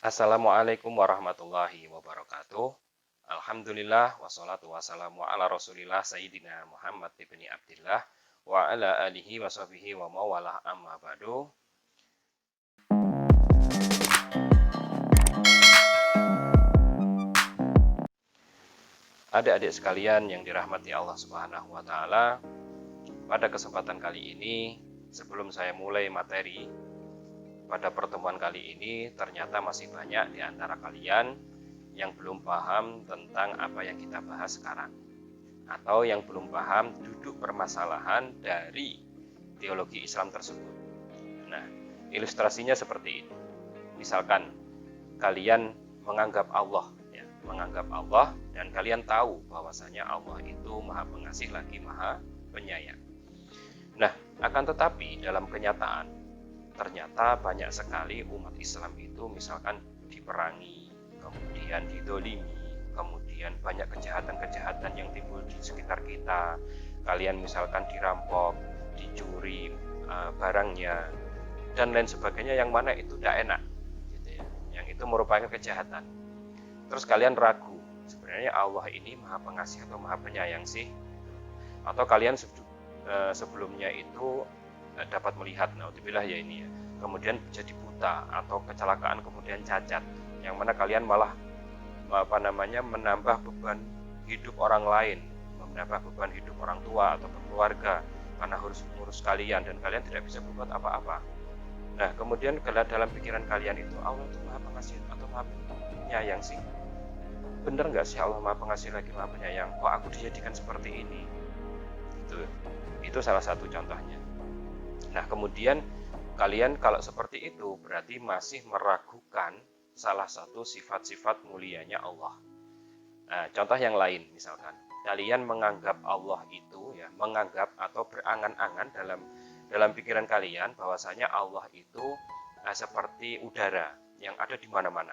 Assalamualaikum warahmatullahi wabarakatuh. Alhamdulillah wassalatu wassalamu ala Rasulillah Sayyidina Muhammad ibni Abdillah wa ala alihi wa sahbihi wa mawalah amma ba'du. Adik-adik sekalian yang dirahmati Allah Subhanahu wa taala, pada kesempatan kali ini sebelum saya mulai materi, pada pertemuan kali ini ternyata masih banyak di antara kalian yang belum paham tentang apa yang kita bahas sekarang, atau yang belum paham duduk permasalahan dari teologi Islam tersebut. Nah, ilustrasinya seperti ini. Misalkan kalian menganggap Allah dan kalian tahu bahwasanya Allah itu Maha Pengasih lagi Maha Penyayang. Nah, akan tetapi dalam kenyataan ternyata banyak sekali umat Islam itu misalkan diperangi, kemudian didolimi, kemudian banyak kejahatan-kejahatan yang timbul di sekitar kita. Kalian misalkan dirampok, dicuri barangnya, dan lain sebagainya, yang mana itu tidak enak, gitu ya. Yang itu merupakan kejahatan. Terus kalian ragu, sebenarnya Allah ini Maha Pengasih atau Maha Penyayang sih? Atau kalian sebelumnya itu dapat melihat, naudzubillah ya ini ya, kemudian jadi buta atau kecelakaan kemudian cacat, yang mana kalian malah menambah beban hidup orang lain, menambah beban hidup orang tua atau keluarga karena harus mengurus kalian dan kalian tidak bisa berbuat apa-apa. Nah, kemudian dalam pikiran kalian itu Allah itu Maha Pengasih atau Maha Penyayang sih? Bener nggak sih Allah Maha Pengasih lagi Maha Penyayang? Kok aku dijadikan seperti ini? Itu salah satu contohnya. Nah, kemudian kalian kalau seperti itu berarti masih meragukan salah satu sifat-sifat mulianya Allah. Nah, contoh yang lain misalkan, kalian menganggap Allah itu ya, menganggap atau berangan-angan dalam pikiran kalian bahwasanya Allah itu seperti udara yang ada di mana-mana.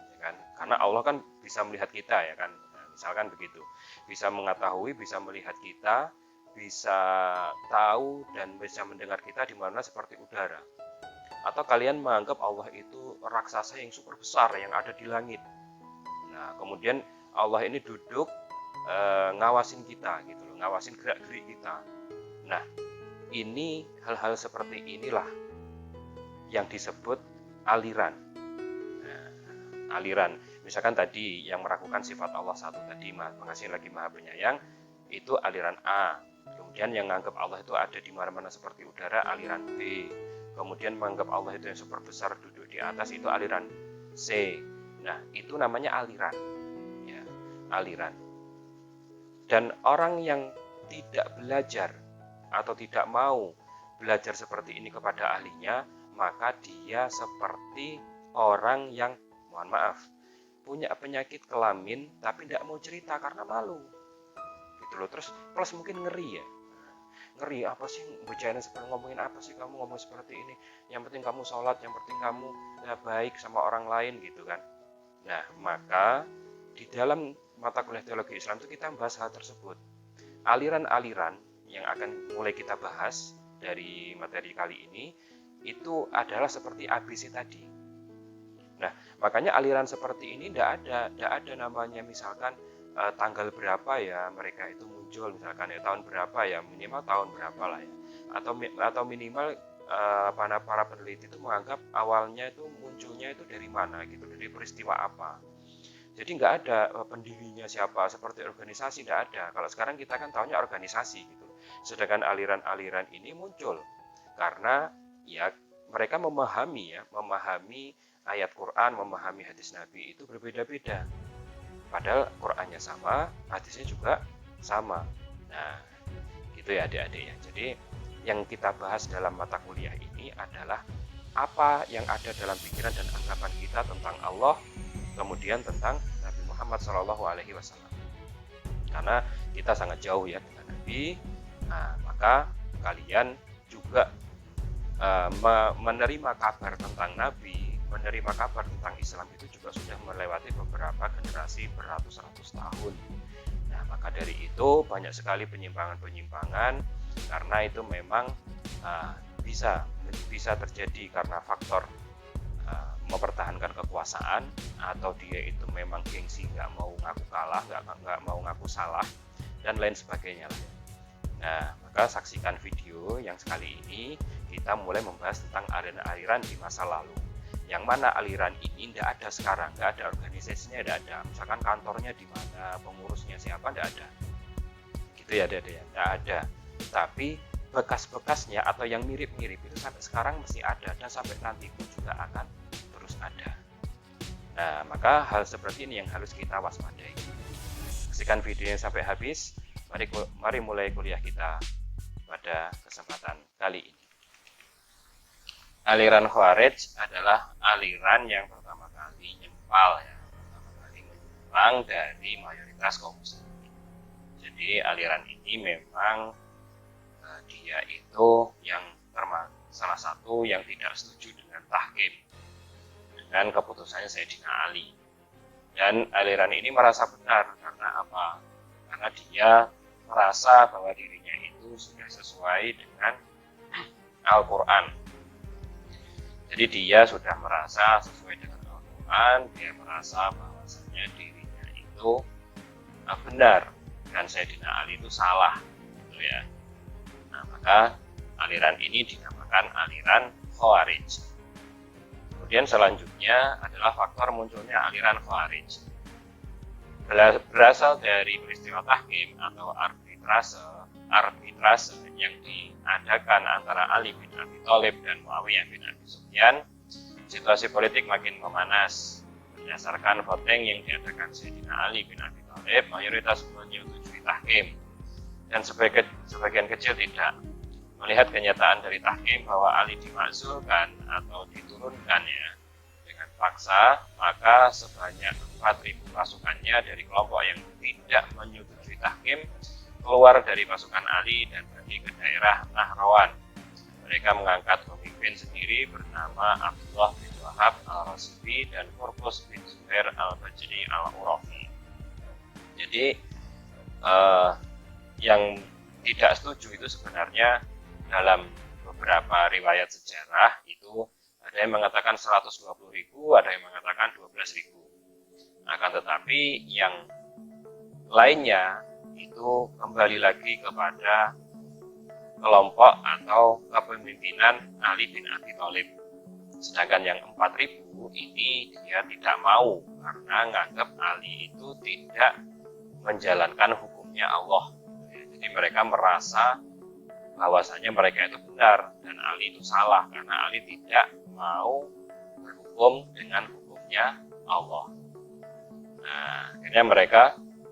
Ya kan? Karena Allah kan bisa melihat kita ya kan. Nah, misalkan begitu. Bisa mengetahui, bisa melihat kita, bisa tahu dan bisa mendengar kita di mana seperti udara. Atau kalian menganggap Allah itu raksasa yang super besar yang ada di langit. Nah, kemudian Allah ini duduk ngawasin kita gitu loh, ngawasin gerak-gerik kita. Nah, ini hal-hal seperti inilah yang disebut aliran. Nah, aliran. Misalkan tadi yang meragukan sifat Allah satu tadi, Maha Pengasih lagi Maha Penyayang, itu aliran A. Kemudian yang menganggap Allah itu ada di mana-mana seperti udara, aliran B. Kemudian menganggap Allah itu yang super besar duduk di atas, itu aliran C. Nah, itu namanya aliran. Ya, aliran. Dan orang yang tidak belajar atau tidak mau belajar seperti ini kepada ahlinya, maka dia seperti orang yang, mohon maaf, punya penyakit kelamin tapi tidak mau cerita karena malu. Gitu loh. Terus plus mungkin ngeri ya. Ngeri, apa sih bicarain seperti ngomongin apa sih kamu ngomong seperti ini, yang penting kamu sholat, yang penting kamu baik sama orang lain gitu kan. Nah, maka di dalam mata kuliah teologi Islam itu kita membahas hal tersebut. Aliran-aliran yang akan mulai kita bahas dari materi kali ini itu adalah seperti ABC tadi. Nah, makanya aliran seperti ini tidak ada namanya misalkan tanggal berapa ya mereka itu muncul, misalkan ya tahun berapa ya, minimal tahun berapa lah ya, atau minimal para peneliti itu menganggap awalnya itu munculnya itu dari mana gitu, dari peristiwa apa. Jadi nggak ada pendirinya siapa, seperti organisasi tidak ada. Kalau sekarang kita kan tahunya organisasi gitu. Sedangkan aliran-aliran ini muncul karena ya mereka memahami ayat Quran, memahami hadis Nabi itu berbeda-beda. Padahal Qurannya sama, hadisnya juga sama. Nah, gitu ya adik-adik ya. Jadi yang kita bahas dalam mata kuliah ini adalah apa yang ada dalam pikiran dan anggapan kita tentang Allah, kemudian tentang Nabi Muhammad SAW. Karena kita sangat jauh ya dengan Nabi. Nah, maka kalian juga menerima kabar tentang Nabi, menerima kabar tentang Islam itu juga sudah melewati beberapa generasi beratus-ratus tahun. Nah, maka dari itu banyak sekali penyimpangan-penyimpangan karena itu memang bisa terjadi karena faktor mempertahankan kekuasaan, atau dia itu memang gengsi, nggak mau ngaku kalah, nggak mau ngaku salah, dan lain sebagainya. Nah, maka saksikan video yang sekali ini kita mulai membahas tentang aliran-aliran di masa lalu. Yang mana aliran ini tidak ada sekarang, nggak ada organisasinya, tidak ada. Misalkan kantornya di mana, pengurusnya siapa, tidak ada. Gitu ya, tidak ada. Tapi bekas-bekasnya atau yang mirip-mirip itu sampai sekarang masih ada, dan sampai nanti pun juga akan terus ada. Nah, maka hal seperti ini yang harus kita waspadai. Saksikan videonya sampai habis. Mari mulai kuliah kita pada kesempatan kali ini. Aliran Khawarij adalah aliran yang pertama kali menyimpang dari mayoritas kaum muslimin. Jadi aliran ini memang dia itu yang salah satu yang tidak setuju dengan tahkim, dengan keputusannya Sayyidina Ali. Dan aliran ini merasa benar karena apa? Karena dia merasa bahwa dirinya itu sudah sesuai dengan Al-Quran. Jadi dia sudah merasa sesuai dengan Al-Quran, dia merasa bahwasanya dirinya itu benar dan Sayyidina Ali itu salah, gitu ya. Nah, maka aliran ini dinamakan aliran Khawarij. Kemudian selanjutnya adalah faktor munculnya aliran Khawarij. Berasal dari peristiwa tahkim atau arbitrase yang diadakan antara Ali bin Abi Thalib dan Muawiyah bin Abi Sufyan. Situasi politik makin memanas. Berdasarkan voting yang diadakan Sayyidina Ali bin Abi Thalib, mayoritas menyetujui tahkim dan sebagian kecil tidak. Melihat kenyataan dari tahkim bahwa Ali dimakzulkan atau diturunkan ya dengan paksa, maka sebanyak 4.000 pasukannya dari kelompok yang tidak menyetujui tahkim keluar dari pasukan Ali dan pergi ke daerah Nahrawan. Mereka mengangkat pemimpin sendiri bernama Abdullah bin Wahab al-Rasibi dan Hurqus bin Zuhair al-Bajri al-Urafi. Jadi yang tidak setuju itu sebenarnya dalam beberapa riwayat sejarah itu ada yang mengatakan 120.000, ada yang mengatakan 12.000. Akan tetapi yang lainnya itu kembali lagi kepada kelompok atau kepemimpinan Ali bin Abi Thalib. Sedangkan yang 4.000 ini dia tidak mau karena menganggap Ali itu tidak menjalankan hukumnya Allah. Jadi mereka merasa bahwasanya mereka itu benar dan Ali itu salah karena Ali tidak mau berhukum dengan hukumnya Allah. Nah, akhirnya mereka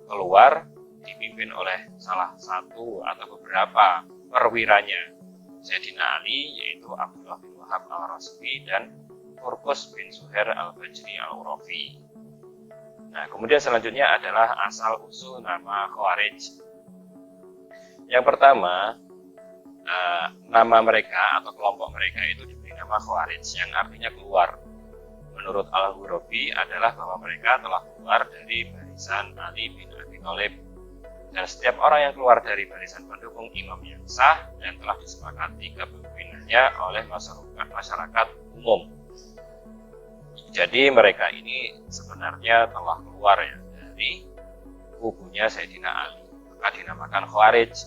keluar dipimpin oleh salah satu atau beberapa perwiranya Sayyidina Ali, yaitu Abdullah bin Wahab al-Rasibi dan Hurqus bin Zuhair al-Bajri al-Urafi. Nah, kemudian selanjutnya adalah asal-usul nama Khawarij. Yang pertama, nama mereka atau kelompok mereka itu diberi nama Khawarij, yang artinya keluar. Menurut Al-Ghurabi adalah bahwa mereka telah keluar dari barisan Ali bin Abi Thalib. Dan setiap orang yang keluar dari barisan pendukung imam yang sah dan telah disepakati kepemimpinannya oleh masyarakat umum. Jadi mereka ini sebenarnya telah keluar ya dari kubunya Sayyidina Ali, maka dinamakan Khawarij.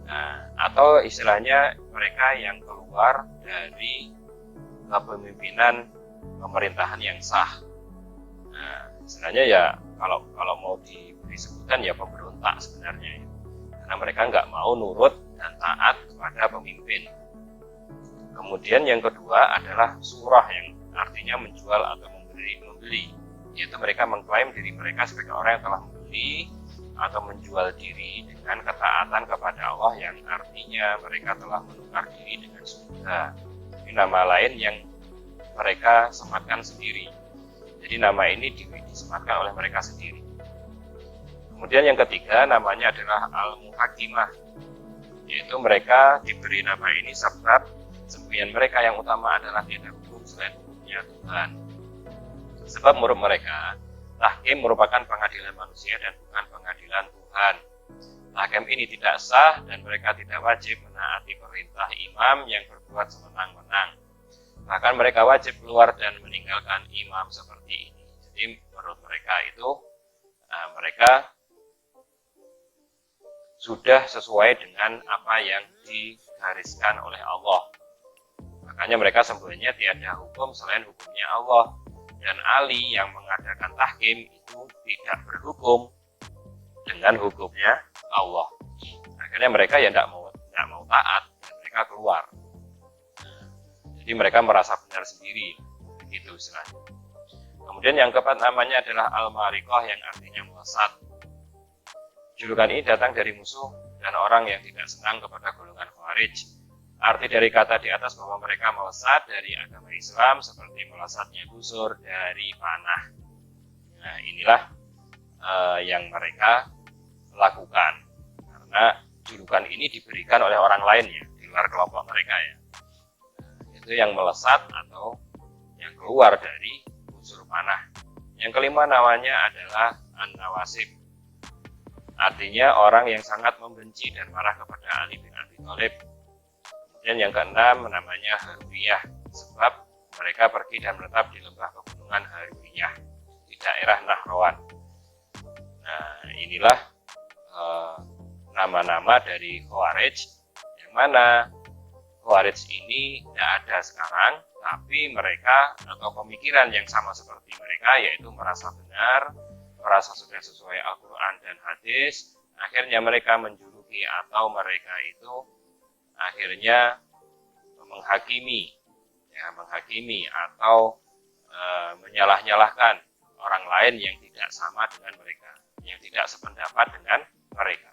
Nah, atau istilahnya mereka yang keluar dari kepemimpinan pemerintahan yang sah. Nah, istilahnya ya kalau mau diberi sebutan ya pemberontak sebenarnya ya. Karena mereka nggak mau nurut dan taat kepada pemimpin. Kemudian yang kedua adalah surah yang artinya menjual atau membeli, yaitu mereka mengklaim diri mereka sebagai orang yang telah membeli atau menjual diri dengan ketaatan kepada Allah, yang artinya mereka telah menukar diri dengan surga. Ini nama lain yang mereka sematkan sendiri. Jadi nama ini disematkan oleh mereka sendiri. Kemudian yang ketiga namanya adalah Al-Muhakimah, yaitu mereka diberi nama ini sebab semboyan mereka yang utama adalah tiada hukum selain hukumnya Tuhan. Sebab menurut mereka tahkim merupakan pengadilan manusia dan bukan pengadilan Tuhan. Tahkim ini tidak sah dan mereka tidak wajib menaati perintah imam yang berbuat sewenang-wenang. Bahkan mereka wajib keluar dan meninggalkan imam seperti ini. Jadi menurut mereka itu mereka sudah sesuai dengan apa yang digariskan oleh Allah. Makanya mereka sembunyinya tiada hukum selain hukumnya Allah. Dan Ali yang mengadakan tahkim itu tidak berhukum dengan hukumnya Allah. Akhirnya mereka ya tidak mau taat, dan mereka keluar. Jadi mereka merasa benar sendiri, begitu istilahnya. Kemudian yang keempat namanya adalah al-mariqah yang artinya melesat. Julukan ini datang dari musuh dan orang yang tidak senang kepada golongan Khawarij. Arti dari kata di atas bahwa mereka melesat dari agama Islam seperti melesatnya busur dari panah. Nah, inilah yang mereka lakukan. Karena julukan ini diberikan oleh orang lain ya, di luar kelompok mereka ya. Itu yang melesat atau yang keluar dari busur panah. Yang kelima namanya adalah an-nawasib. Artinya orang yang sangat membenci dan marah kepada Ali bin Abi Thalib. Kemudian yang keenam namanya Harwiyah, sebab mereka pergi dan menetap di lembah pegunungan Harwiyah di daerah Nahrawan. Nah, inilah nama-nama dari Khawarij, yang mana Khawarij ini tidak ada sekarang, tapi mereka atau pemikiran yang sama seperti mereka, yaitu merasa benar, merasa sudah sesuai Al-Quran dan hadis. Akhirnya mereka menjuluki atau mereka itu akhirnya menghakimi atau menyalah-nyalahkan orang lain yang tidak sama dengan mereka, yang tidak sependapat dengan mereka.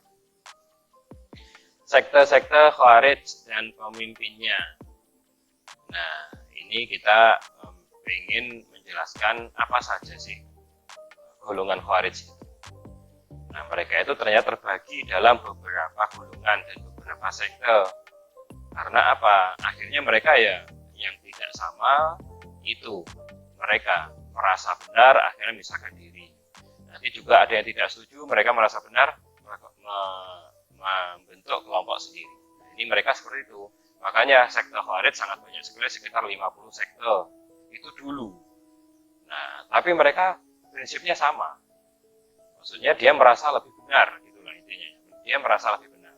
Sekte-sekte Khawarij dan pemimpinnya. Nah, ini kita ingin menjelaskan apa saja sih golongan Khawarij itu. Nah, mereka itu ternyata terbagi dalam beberapa golongan dan beberapa sekte. Karena apa? Akhirnya mereka ya yang tidak sama itu mereka merasa benar, akhirnya memisahkan diri. Nanti juga ada yang tidak setuju, mereka merasa benar, membentuk kelompok sendiri. Nah, ini mereka seperti itu. Makanya sekte Khawarij sangat banyak sekali, sekitar 50 sekte itu dulu. Nah, tapi mereka prinsipnya sama. Maksudnya dia merasa lebih benar, gitulah intinya. Dia merasa lebih benar.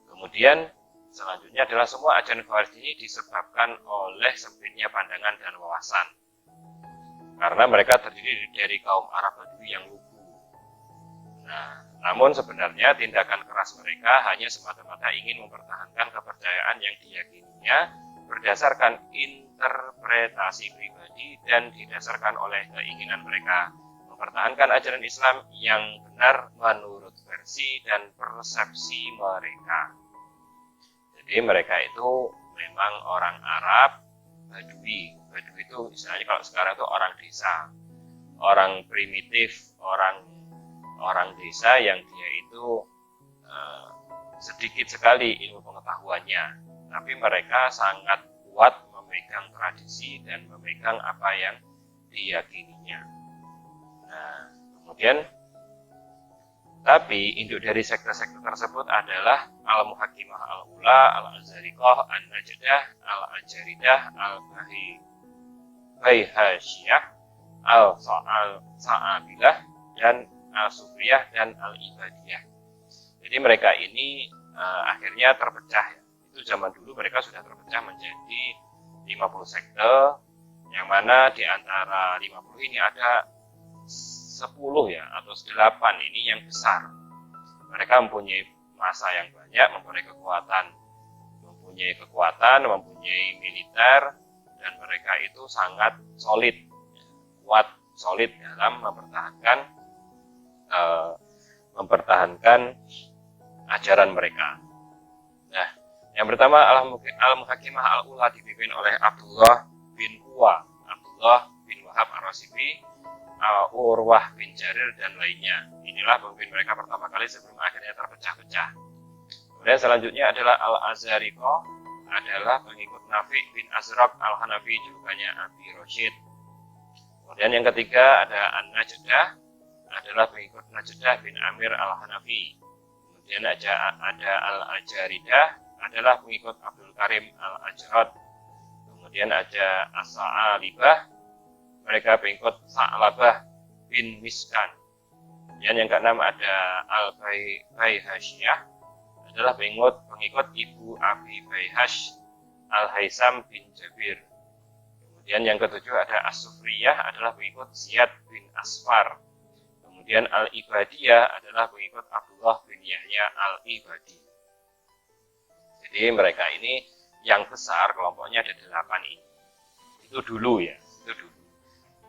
Kemudian selanjutnya adalah semua ajaran Khawarij ini disebabkan oleh sempitnya pandangan dan wawasan. Karena mereka terdiri dari kaum Arab Badui yang lugu. Nah, namun sebenarnya tindakan keras mereka hanya semata-mata ingin mempertahankan kepercayaan yang diyakininya berdasarkan interpretasi pribadi dan didasarkan oleh keinginan mereka mempertahankan ajaran Islam yang benar menurut versi dan persepsi mereka. Jadi mereka itu memang orang Arab Badui. Badui itu istilahnya kalau sekarang itu orang desa, orang primitif, orang desa yang dia itu sedikit sekali ilmu pengetahuannya, tapi mereka sangat kuat memegang tradisi dan memegang apa yang diyakininya. Nah, kemudian tapi induk dari sekte-sekte tersebut adalah Al-Muhakimah Al-Ula, Al-Azariqah, An-Najdah, Al-Ajaridah, Al-Bayhashiyah, Al-Sa'abilah, dan Al-Sufriyah, dan Al-Ibadiyah. Jadi mereka ini akhirnya terpecah. Itu zaman dulu mereka sudah terpecah menjadi 50 sekte, yang mana di antara 50 ini ada 10 ya atau 8 ini yang besar. Mereka mempunyai massa yang banyak, mempunyai kekuatan, mempunyai militer, dan mereka itu sangat solid dalam mempertahankan ajaran mereka. Nah, yang pertama Al-Muhakimah Al-Ula dipimpin oleh Abdullah bin Uwa, Abdullah bin Wahab Ar-Rasibi, Urwah bin Jarir, dan lainnya. Inilah pemimpin mereka pertama kali sebelum akhirnya terpecah-pecah. Kemudian selanjutnya adalah Al-Azariqah, adalah pengikut Nafi bin Azraq Al-Hanafi, julukannya Abi Rashid. Kemudian yang ketiga ada An-Najdah, adalah pengikut Najdah bin Amir Al-Hanafi. Kemudian ada Al-Ajaridah, adalah pengikut Abdul Karim Al-Ajrad. Kemudian ada As-Sa'alibah, mereka pengikut Sa'labah bin Miskan. Kemudian yang keenam ada Al-Bayhashiyah, adalah pengikut ibu Abi Bayhash Al-Haisam bin Jabir. Kemudian yang ketujuh ada As-Sufriyah, adalah pengikut Ziyad bin Asfar. Kemudian Al-Ibadiyah adalah pengikut Abdullah bin Yahya Al-Ibadi. Jadi mereka ini yang besar kelompoknya ada 8 ini. Itu dulu ya, itu dulu.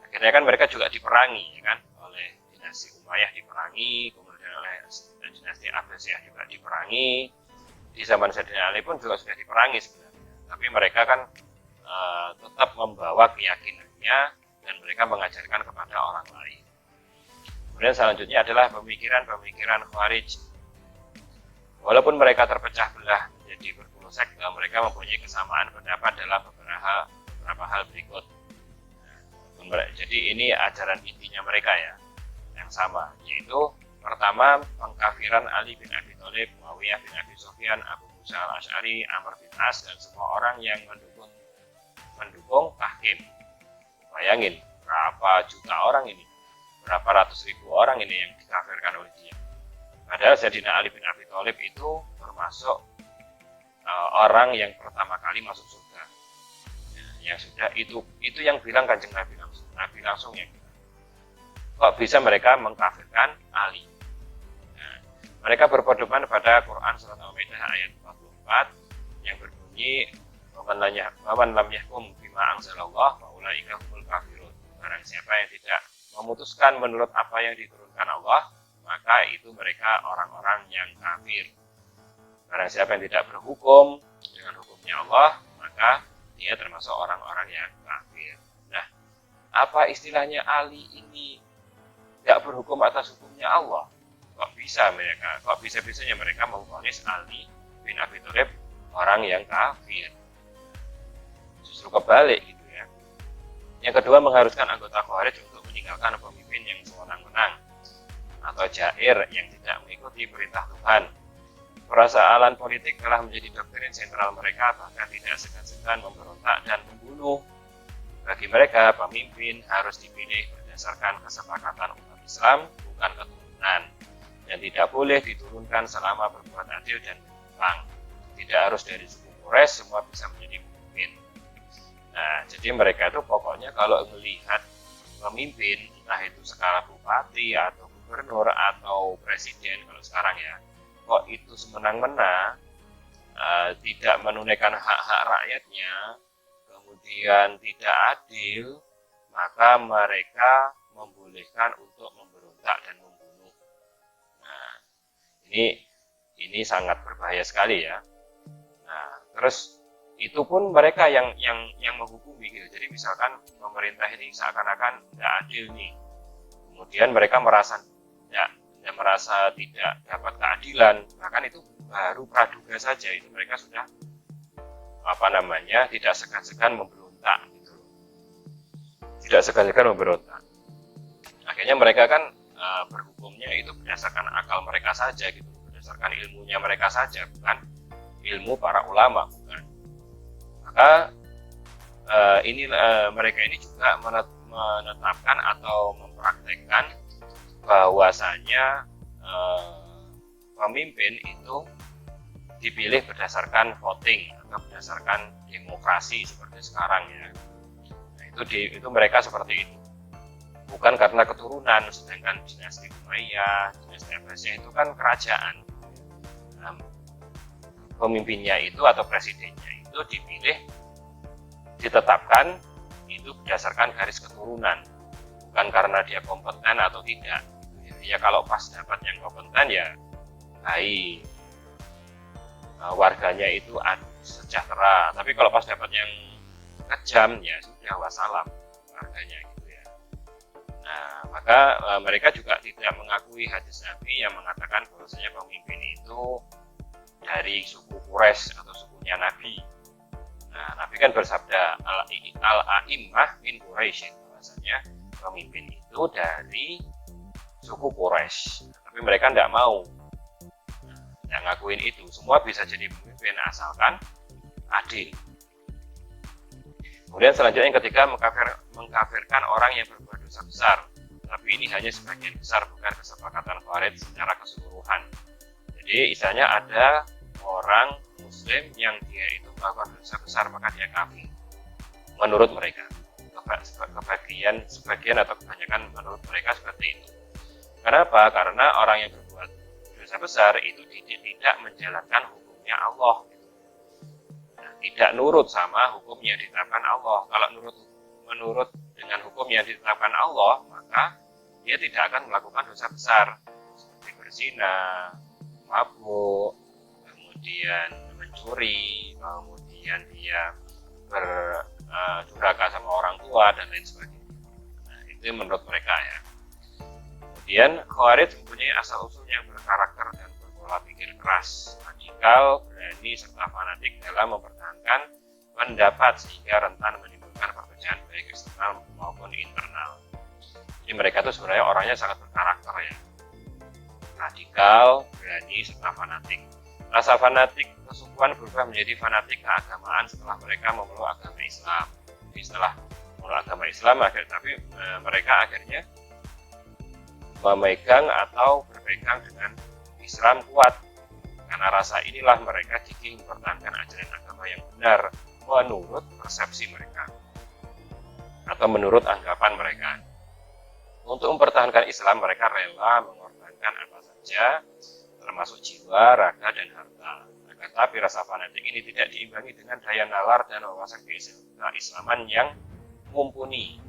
Akhirnya kan mereka juga diperangi, ya kan, oleh dinasti Umayyah diperangi, kemudian oleh dinasti Abbasiyah juga diperangi. Di zaman Sayyidina Ali pun juga sudah diperangi sebenarnya. Tapi mereka kan tetap membawa keyakinannya dan mereka mengajarkan kepada orang lain. Kemudian selanjutnya adalah pemikiran-pemikiran Khawarij. Walaupun mereka terpecah belah menjadi berpuluh sekte, mereka mempunyai kesamaan pendapat dalam beberapa hal berikut. Jadi ini ajaran intinya mereka ya, yang sama, yaitu pertama pengkafiran Ali bin Abi Thalib, Muawiyah bin Abi Sufyan, Abu Musa al-Asy'ari, Amr bin As, dan semua orang yang mendukung tahkim. Bayangin berapa juta orang ini, berapa ratus ribu orang ini yang dikafirkan oleh dia. Padahal Sayyidina Ali bin Abi Thalib itu termasuk orang yang pertama kali masuk surga. Yang sudah itu yang bilang Kanjeng Nabi langsung yang bilang. Kok bisa mereka mengkafirkan Ali? Nah, mereka berpedoman pada Quran surat Al-Maidah ayat 44 yang berbunyi waman lam yahkum bima anzalallah fa ulaika humul kafirun. Barang siapa yang tidak memutuskan menurut apa yang diturunkan Allah, maka itu mereka orang-orang yang kafir. Barang siapa yang tidak berhukum dengan hukumnya Allah, maka dia termasuk orang-orang yang kafir. Nah, apa istilahnya Ali ini tidak berhukum atas hukumnya Allah? Kok bisa-bisanya mereka memvonis Ali bin Abi Thalib orang yang kafir? Justru kebalik gitu ya. Yang kedua, mengharuskan anggota Khawarij untuk meninggalkan pemimpin yang sewenang-wenang atau jair yang tidak mengikuti perintah Tuhan. Perasaan politik telah menjadi doktrin sentral mereka, bahkan tidak segan-segan memberontak dan membunuh. Bagi mereka, pemimpin harus dipilih berdasarkan kesepakatan umat Islam, bukan keturunan, dan tidak boleh diturunkan selama berbuat adil dan menyimpang. Tidak harus dari suku Quraisy semua bisa menjadi pemimpin. Nah, jadi mereka itu pokoknya kalau melihat pemimpin, entah itu skala bupati atau gubernur atau presiden kalau sekarang ya, kok itu semena-mena tidak menunaikan hak-hak rakyatnya, kemudian tidak adil, maka mereka membolehkan untuk memberontak dan membunuh. Nah, ini sangat berbahaya sekali ya. Nah, terus itu pun mereka yang menghukumi gitu. Jadi misalkan pemerintah ini seakan-akan tidak adil nih, kemudian mereka merasa tidak dapat keadilan, bahkan itu baru praduga saja itu mereka sudah tidak segan-segan memberontak gitu. Tidak segan-segan memberontak. Akhirnya mereka kan berhukumnya itu berdasarkan akal mereka saja gitu, berdasarkan ilmunya mereka saja, bukan ilmu para ulama, bukan. Maka mereka ini juga menetapkan atau mempraktekkan bahwasanya pemimpin itu dipilih berdasarkan voting atau berdasarkan demokrasi seperti sekarang ya. Nah, itu mereka seperti itu. Bukan karena keturunan, sedangkan dinasti Umayyah, dinasti Abbasiyah itu kan kerajaan. Nah, pemimpinnya itu atau presidennya itu ditetapkan itu berdasarkan garis keturunan, bukan karena dia kompeten atau tidak. Ya kalau pas dapat yang kompeten ya baik, warganya itu sejahtera. Tapi kalau pas dapat yang kejam ya sudah wassalam warganya gitu ya. Nah, maka mereka juga tidak mengakui hadis Nabi yang mengatakan bahwasanya pemimpin itu dari suku Quraisy atau sukunya Nabi. Nah, Nabi kan bersabda al-a'immah min Quraisy, bahwasanya pemimpin itu dari suku Quraisy. Tapi mereka tidak mau yang ngakuin itu. Semua bisa jadi pemimpin asalkan adil. Kemudian selanjutnya yang ketiga, mengkafirkan orang yang berbuat dosa besar. Tapi ini hanya sebagian besar, bukan kesepakatan Khawarij secara keseluruhan. Jadi istilahnya ada orang Muslim yang dia itu melakukan dosa besar maka dia kafir. Menurut mereka, sebagian atau kebanyakan menurut mereka seperti itu. Kenapa? Karena orang yang berbuat dosa besar itu tidak menjalankan hukumnya Allah. Tidak nurut sama hukum yang ditetapkan Allah. Kalau menurut dengan hukum yang ditetapkan Allah, maka dia tidak akan melakukan dosa besar seperti berzina, mabuk, kemudian mencuri, kemudian dia berdurhaka sama orang tua dan lain sebagainya. Nah, itu menurut mereka ya. Kemudian Khawarij mempunyai asal-usul yang berkarakter dan berpola pikir keras, radikal, berani serta fanatik dalam mempertahankan pendapat sehingga rentan menimbulkan perpecahan baik eksternal maupun internal. Jadi mereka itu sebenarnya orangnya sangat berkarakter ya, radikal, berani serta fanatik. Rasa fanatik kesukuan berubah menjadi fanatik keagamaan setelah mereka memeluk agama Islam. Jadi setelah memeluk agama Islam, mereka akhirnya memegang atau berpegang dengan Islam kuat. Karena rasa inilah mereka gigih mempertahankan ajaran agama yang benar menurut persepsi mereka atau menurut anggapan mereka. Untuk mempertahankan Islam, mereka rela mengorbankan apa saja, termasuk jiwa, raga, dan harta. Akan tapi rasa fanatik ini tidak diimbangi dengan daya nalar dan wawasan keislaman yang mumpuni.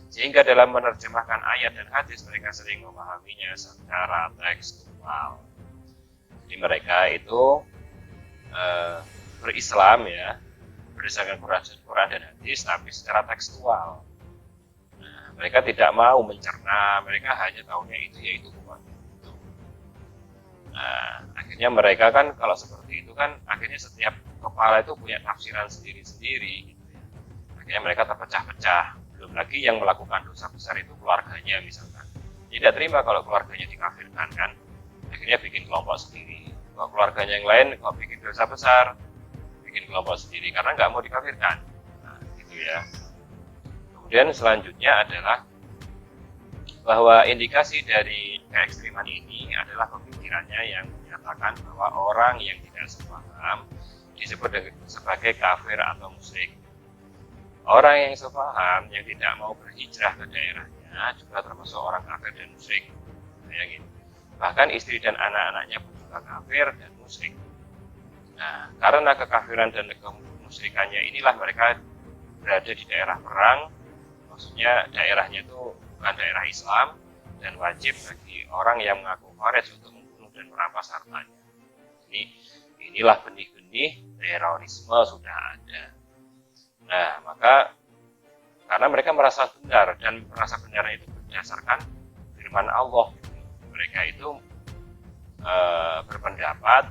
Sehingga dalam menerjemahkan ayat dan hadis, mereka sering memahaminya secara tekstual. Jadi mereka itu berislam ya, berdasarkan Quran dan hadis, tapi secara tekstual. Mereka tidak mau mencerna, mereka hanya tahunya itu yaitu hukumnya. Nah, akhirnya mereka kan kalau seperti itu kan akhirnya setiap kepala itu punya tafsiran sendiri-sendiri gitu ya. Akhirnya mereka terpecah-pecah. Belum lagi yang melakukan dosa besar itu keluarganya misalkan. Tidak terima kalau keluarganya dikafirkan kan. Akhirnya bikin kelompok sendiri. Kalau keluarganya yang lain kalau bikin dosa besar, bikin kelompok sendiri karena nggak mau dikafirkan. Nah, gitu ya. Kemudian selanjutnya adalah bahwa indikasi dari keekstriman ini adalah pemikirannya yang menyatakan bahwa orang yang tidak sepaham disebut sebagai kafir atau musyrik. Orang yang sepaham yang tidak mau berhijrah ke daerahnya juga termasuk orang kafir dan musyrik. Bahkan istri dan anak-anaknya pun juga kafir dan musyrik. Nah, karena kekafiran dan kemusyrikannya inilah mereka berada di daerah perang. Maksudnya daerahnya itu bukan daerah Islam dan wajib bagi orang yang mengaku Khawarij untuk membunuh dan merampas hartanya. Inilah benih-benih terorisme sudah ada. Nah, maka karena mereka merasa benar dan merasa benar itu berdasarkan firman Allah, mereka itu berpendapat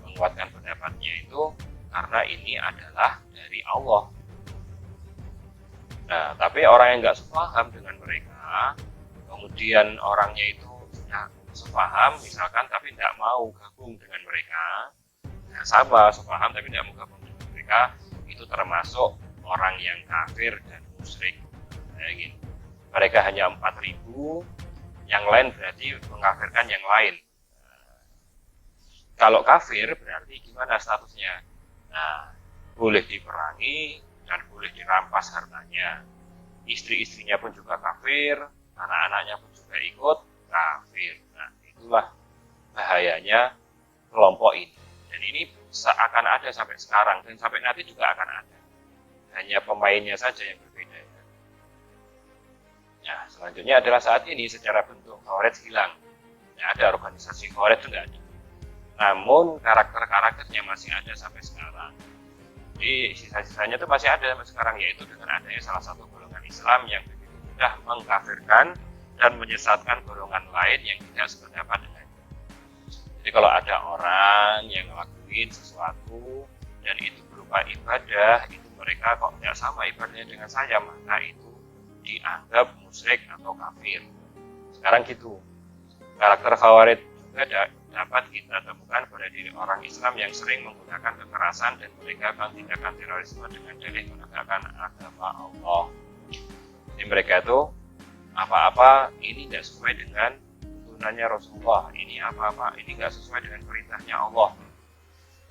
menguatkan pendapatnya itu karena ini adalah dari Allah. Nah, tapi orang yang nggak sepaham dengan mereka, kemudian orangnya itu sudah sepaham, misalkan, tapi tidak mau gabung dengan mereka, nah, sama sepaham tapi tidak mau gabung dengan mereka, itu termasuk orang yang kafir dan musyrik. Nah, gitu. Mereka hanya 4.000, yang lain berarti mengkafirkan yang lain. Nah, kalau kafir berarti gimana statusnya? Nah, boleh diperangi dan boleh dirampas hartanya. Istri-istrinya pun juga kafir, anak-anaknya pun juga ikut kafir. Nah, itulah bahayanya kelompok ini. Dan ini akan ada sampai sekarang dan sampai nanti juga akan ada. Hanya pemainnya saja yang berbeda. Nah, selanjutnya adalah saat ini secara bentuk Khawarij hilang. Tidak ada organisasi Khawarij, itu tidak ada. Namun karakter-karakternya masih ada sampai sekarang. Jadi sisa-sisanya itu masih ada sampai sekarang, yaitu dengan adanya salah satu golongan Islam yang begitu mudah mengkafirkan dan menyesatkan golongan lain yang tidak sependapat dengannya. Jadi kalau ada orang yang ngelakuin sesuatu dan itu berupa ibadah, itu mereka kok tidak sama ibadahnya dengan saya, maka itu dianggap musyrik atau kafir. Sekarang gitu. Karakter Khawarij juga dapat kita temukan pada diri orang Islam yang sering menggunakan kekerasan dan menegakkan tindakan terorisme dengan dalih menegakkan agama Allah. Jadi mereka itu apa-apa ini tidak sesuai dengan tuntunannya Rasulullah, ini apa-apa ini nggak sesuai dengan perintahnya Allah.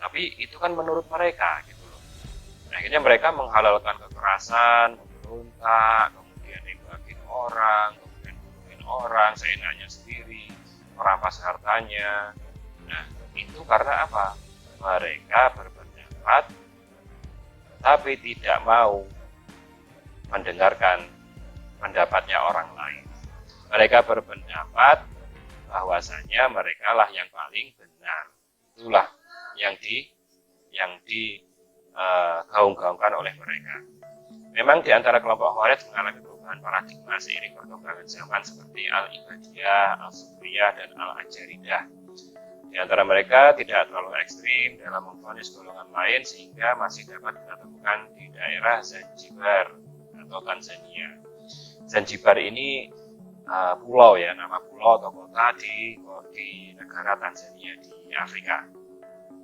Tapi itu kan menurut mereka gitu loh. Akhirnya mereka menghalalkan kekerasan, memberontak, kemudian nembakin orang, kemudian bunuhin orang seenaknya sendiri, merampas hartanya. Nah, itu karena apa? Mereka berpendapat tapi tidak mau mendengarkan pendapatnya orang lain. Mereka berpendapat bahwasanya mereka lah yang paling benar. Itulah yang gaung-gaungkan oleh mereka. Memang di antara kelompok Khawarij mengalami perubahan paradigma seiring perkembangan zaman seperti Al-Ibadiyah, Al-Sufiyah, dan Al-Ajaridah. Di antara mereka tidak terlalu ekstrim dalam memvonis golongan lain sehingga masih dapat kita temukan di daerah Zanzibar atau Tanzania. Zanzibar ini pulau ya, nama pulau atau kota di negara Tanzania di Afrika.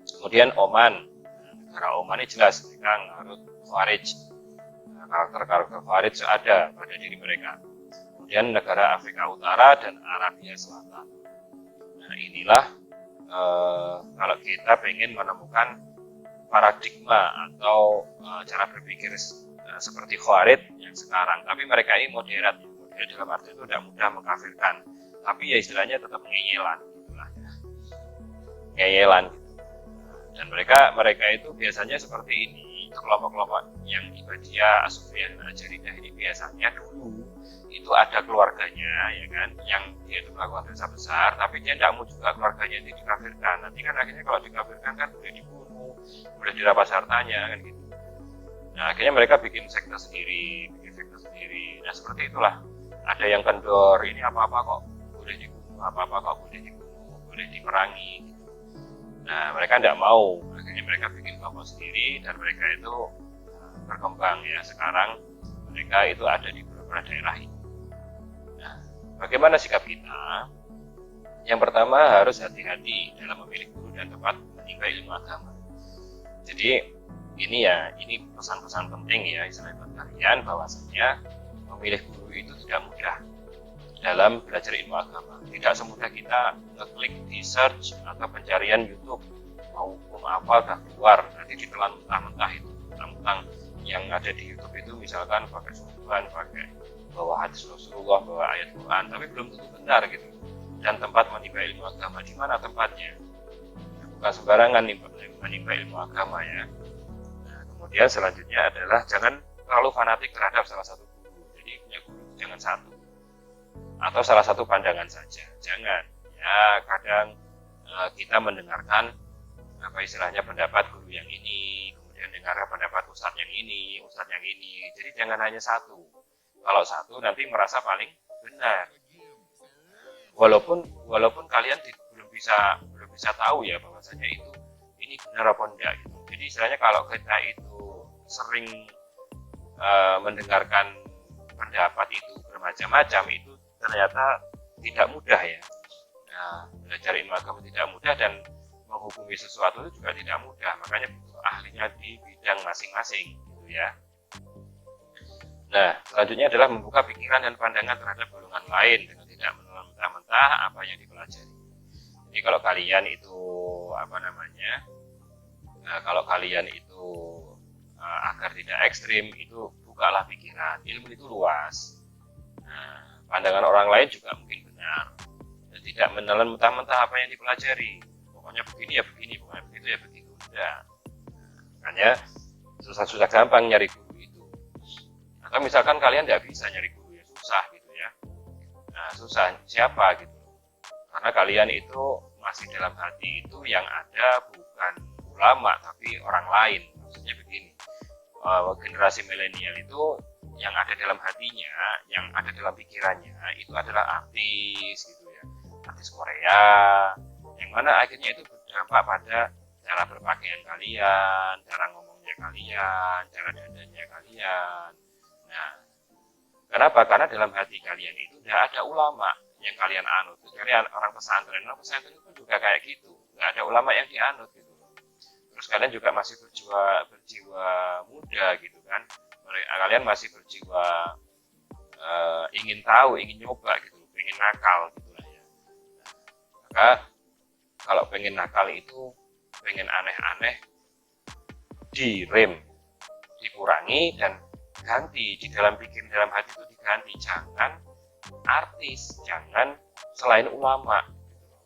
Kemudian Oman, negara Oman ini jelas mereka ngarut Khawarij, karakter-karakter Khawarij ada pada diri mereka. Kemudian negara Afrika Utara dan Arabia Selatan. Nah inilah kalau kita ingin menemukan paradigma atau cara berpikir seperti Khawarij yang sekarang, tapi mereka ini moderat. Moderat dalam arti itu tidak mudah mengkafirkan, tapi ya istilahnya tetap ngeyelan, gitulah ya. Ngeyelan gitu. Dan mereka itu biasanya seperti ini, kelompok-kelompok yang Ibadiyah, As-Sufiyah, dan Al-Ajaridah ini biasanya dulu itu ada keluarganya ya kan, yang dia itu melakukan dosa besar, tapi dia tidak mau juga keluarganya itu dikafirkan. Nanti kan akhirnya kalau dikafirkan kan boleh dibunuh, boleh dirampas hartanya kan gitu. Nah akhirnya mereka bikin sekte sendiri. Nah seperti itulah. Ada yang kendor, ini apa-apa kok boleh dibunuh, apa-apa kok boleh dibunuh, boleh diperangi gitu. Nah mereka tidak mau, akhirnya mereka bikin kelompok sendiri dan mereka itu berkembang ya. Sekarang mereka itu ada di beberapa daerah ini. Nah, bagaimana sikap kita? Yang pertama harus hati-hati dalam memilih guru dan tempat menimba ilmu agama. Jadi ini pesan-pesan penting ya istilah buat kalian, bahwasanya memilih guru itu tidak mudah dalam belajar ilmu agama. Tidak semudah kita ngeklik di search atau pencarian YouTube mau hukum apa udah keluar, nanti ditelan mentah-mentah itu, mentang-mentang yang ada di YouTube itu misalkan pakai subuhan, pakai bawa hadis Rasulullah, bawa ayat Quran, tapi belum tentu benar gitu. Dan tempat menimba ilmu agama di mana tempatnya? Bukan sembarangan menimba ilmu agama ya. Nah, kemudian selanjutnya adalah jangan terlalu fanatik terhadap salah satu guru. Jadi punya guru jangan satu atau salah satu pandangan saja, jangan ya. Kadang kita mendengarkan apa istilahnya pendapat guru yang ini, kemudian dengarkan pendapat ustadz yang ini, jadi jangan hanya satu. Kalau satu nanti merasa paling benar, walaupun kalian belum bisa tahu ya bahwasanya ini benar apa enggak gitu. Jadi istilahnya kalau kita itu sering mendengarkan pendapat itu bermacam-macam, itu ternyata tidak mudah ya. Nah, belajar ilmu agama tidak mudah dan menghukumi sesuatu itu juga tidak mudah. Makanya butuh ahlinya di bidang masing-masing gitu ya. Nah, selanjutnya adalah membuka pikiran dan pandangan terhadap golongan lain dengan tidak menelan mentah-mentah apa yang dipelajari. Jadi kalau kalian itu kalau kalian itu agar tidak ekstrim, itu bukalah pikiran. Ilmu itu luas. Nah, pandangan orang lain juga mungkin benar. Dan tidak menelan mentah-mentah apa yang dipelajari. Pokoknya begini ya begini, pokoknya begitu ya begitu. Nah, makanya susah-susah gampang nyari guru itu. Atau misalkan kalian tidak bisa nyari guru, ya susah gitu ya. Nah, susah siapa gitu. Karena kalian itu masih dalam hati itu yang ada bukan ulama tapi orang lain. Maksudnya begini, generasi milenial itu yang ada dalam hatinya, yang ada dalam pikirannya itu adalah artis gitu ya, artis Korea, yang mana akhirnya itu berdampak pada cara berpakaian kalian, cara ngomongnya kalian, cara dandannya kalian. Nah, kenapa? Karena dalam hati kalian itu tidak ada ulama yang kalian anut. Kalian orang pesantren itu juga kayak gitu, nggak ada ulama yang dianut gitu. Terus kalian juga masih berjiwa muda gitu kan, kalian masih berjiwa ingin tahu, ingin nyoba gitu, ingin nakal gitu lah ya. Maka kalau pengen nakal itu, pengen aneh-aneh, direm, dikurangi dan ganti di dalam hati itu diganti. Jangan artis, jangan selain ulama.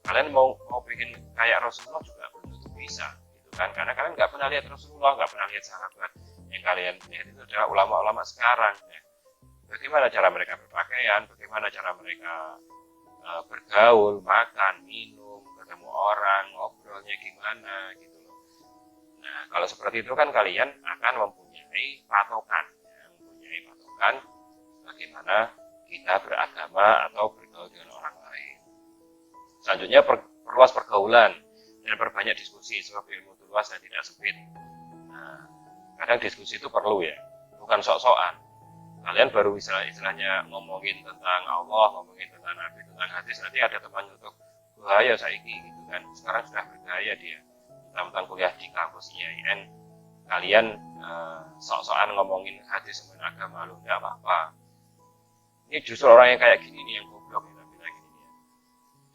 Kalian mau pengen kayak Rasulullah juga belum tentu bisa, gitu kan? Karena kalian nggak pernah lihat Rasulullah, nggak pernah lihat sahabat. Yang kalian lihat itu adalah ulama-ulama sekarang. Ya. Bagaimana cara mereka berpakaian, bagaimana cara mereka bergaul, makan, minum, ketemu orang, ngobrolnya gimana, gitu loh. Nah, kalau seperti itu kan kalian akan mempunyai patokan, bagaimana kita beragama atau bergaul dengan orang lain. Selanjutnya perluas pergaulan dan perbanyak diskusi, sebab ilmu itu luas dan tidak sempit. Nah, kadang diskusi itu perlu ya, bukan sok-sokan. Kalian baru istilahnya ngomongin tentang Allah, ngomongin tentang Nabi, tentang hadis, nanti ada teman untuk bahaya saiki gitu kan. Sekarang sudah bergaya dia, tentang kuliah di kampus IAIN, kalian sok-sokan ngomongin hadis sama agama, lu nggak apa-apa. Ini justru orang yang kayak gini nih yang goblok ya, bilang gini ya.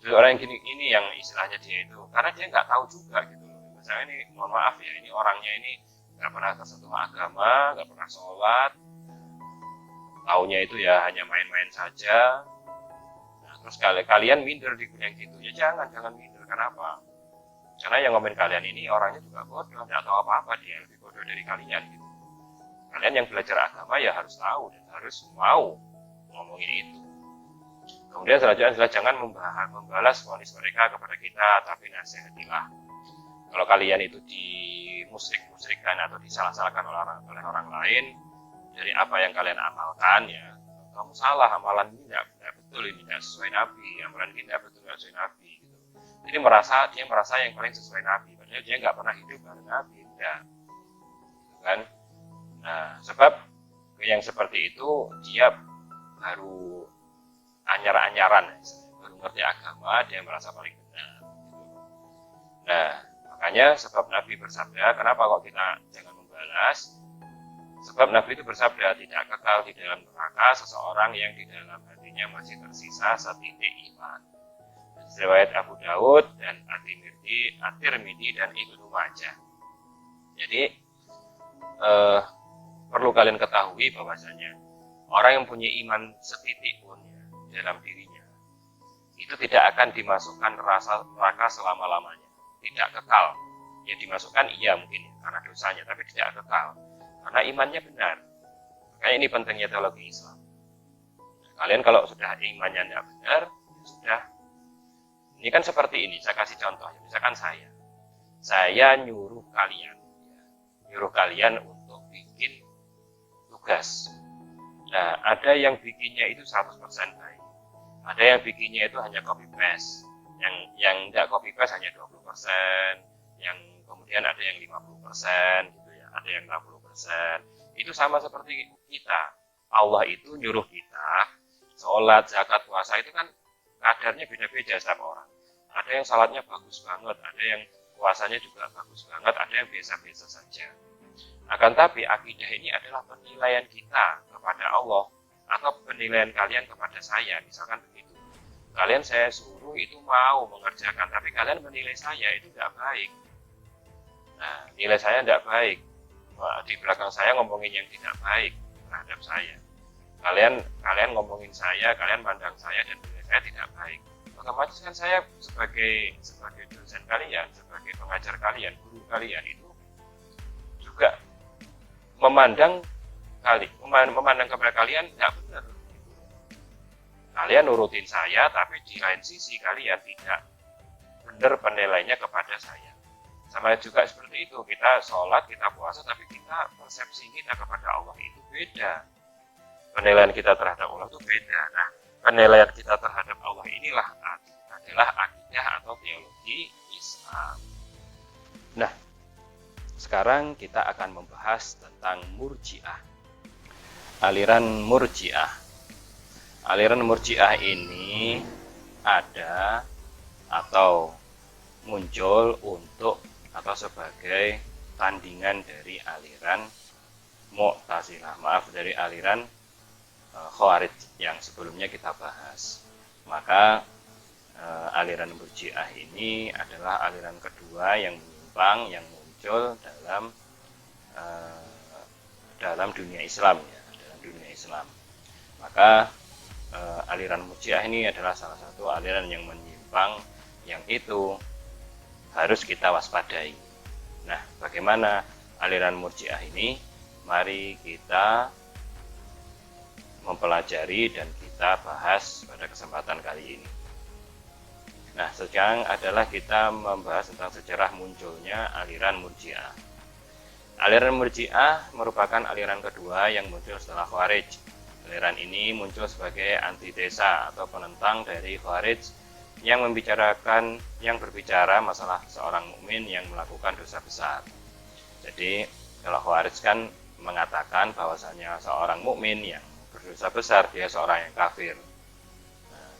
Justru orang yang gini ini yang istilahnya dia itu, karena dia nggak tahu juga gitu loh. Misalnya ini, mohon maaf ya, ini orangnya ini nggak pernah tersentuh agama, nggak pernah sholat, taunya itu ya hanya main-main saja. Nah, terus kalian minder di yang gitu, ya jangan minder. Kenapa? Karena yang ngomongin kalian ini orangnya juga bodoh, nggak tahu apa-apa, dia lebih bodoh dari kalian gitu. Kalian yang belajar agama ya harus tahu dan harus mau ngomongin itu. Kemudian selanjutnya adalah jangan membalas vonis mereka kepada kita, tapi nasihatilah. Kalau kalian itu dimusyrik-musyrikkan atau disalah-salahkan oleh orang lain dari apa yang kalian amalkan, ya kamu salah, amalan ini tidak betul, ini tidak sesuai Nabi, amalan ini tidak betul, tidak sesuai Nabi gitu. Jadi dia merasa yang paling sesuai Nabi, padahal dia nggak pernah hidup bareng Nabi, enggak gitu kan. Nah, sebab yang seperti itu dia baru anyar-anyaran, baru ngerti agama, dia merasa paling benar gitu. Nah, makanya sebab Nabi bersabda, kenapa kok kita jangan membalas? Sebab Nabi itu bersabda, tidak kekal di dalam neraka seseorang yang di dalam hatinya masih tersisa setitik iman. Riwayat Abu Daud dan At-Tirmidzi dan Ibnu Majah. Jadi perlu kalian ketahui bahwasanya orang yang punya iman setitik pun ya, dalam dirinya itu tidak akan dimasukkan neraka selama-lamanya, tidak kekal. Ya dimasukkan iya mungkin ya, karena dosanya, tapi tidak kekal. Karena imannya benar. Makanya ini pentingnya teologi Islam. Kalian kalau sudah imannya tidak benar, ya sudah. Ini kan seperti ini, saya kasih contoh. Misalkan saya nyuruh kalian untuk bikin tugas. Nah, ada yang bikinnya itu 100% baik. Ada yang bikinnya itu hanya copy paste. Yang tidak copy paste hanya 20%, yang kemudian ada yang 50% gitu ya, ada yang 60%. Itu sama seperti kita. Allah itu nyuruh kita sholat, zakat, puasa itu kan kadarnya beda-beda setiap orang. Ada yang salatnya bagus banget, ada yang puasanya juga bagus banget, ada yang biasa-biasa saja. Akan tapi akidah ini adalah penilaian kita kepada Allah atau penilaian kalian kepada saya, misalkan begitu. Kalian saya suruh itu mau mengerjakan, tapi kalian menilai saya itu tidak baik. Nah, nilai saya tidak baik. Di belakang saya ngomongin yang tidak baik terhadap saya. Kalian ngomongin saya, kalian pandang saya dan nilai saya tidak baik. Otomatis kan saya sebagai dosen kalian, sebagai pengajar kalian, guru kalian itu juga memandang kepada kalian tidak benar. Kalian nurutin saya, tapi di lain sisi kalian tidak benar penilainya kepada saya. Sama juga seperti itu, kita sholat, kita puasa, tapi persepsi kita kepada Allah itu beda. Penilaian kita terhadap Allah itu beda. Nah, penilaian kita terhadap Allah inilah adalah akidah atau teologi Islam. Nah, sekarang kita akan membahas tentang Murji'ah. Aliran Murji'ah. Aliran Murji'ah ini ada atau muncul untuk atau sebagai tandingan dari aliran Mu'tazilah, dari aliran Khawarij yang sebelumnya kita bahas. Maka aliran Murji'ah ini adalah aliran kedua yang menyimpang yang muncul dalam dunia Islam ya, dalam dunia Islam. Maka aliran Murji'ah ini adalah salah satu aliran yang menyimpang yang itu harus kita waspadai. Nah, bagaimana aliran Murji'ah ini? Mari kita mempelajari dan kita bahas pada kesempatan kali ini. Nah, sekarang adalah kita membahas tentang sejarah munculnya aliran Murji'ah. Aliran Murji'ah merupakan aliran kedua yang muncul setelah Khawarij. Aliran ini muncul sebagai antitesa atau penentang dari Khawarij yang berbicara masalah seorang mukmin yang melakukan dosa besar. Jadi, kalau Khawarij kan mengatakan bahwasanya seorang mukmin yang berdosa besar dia seorang yang kafir. Nah,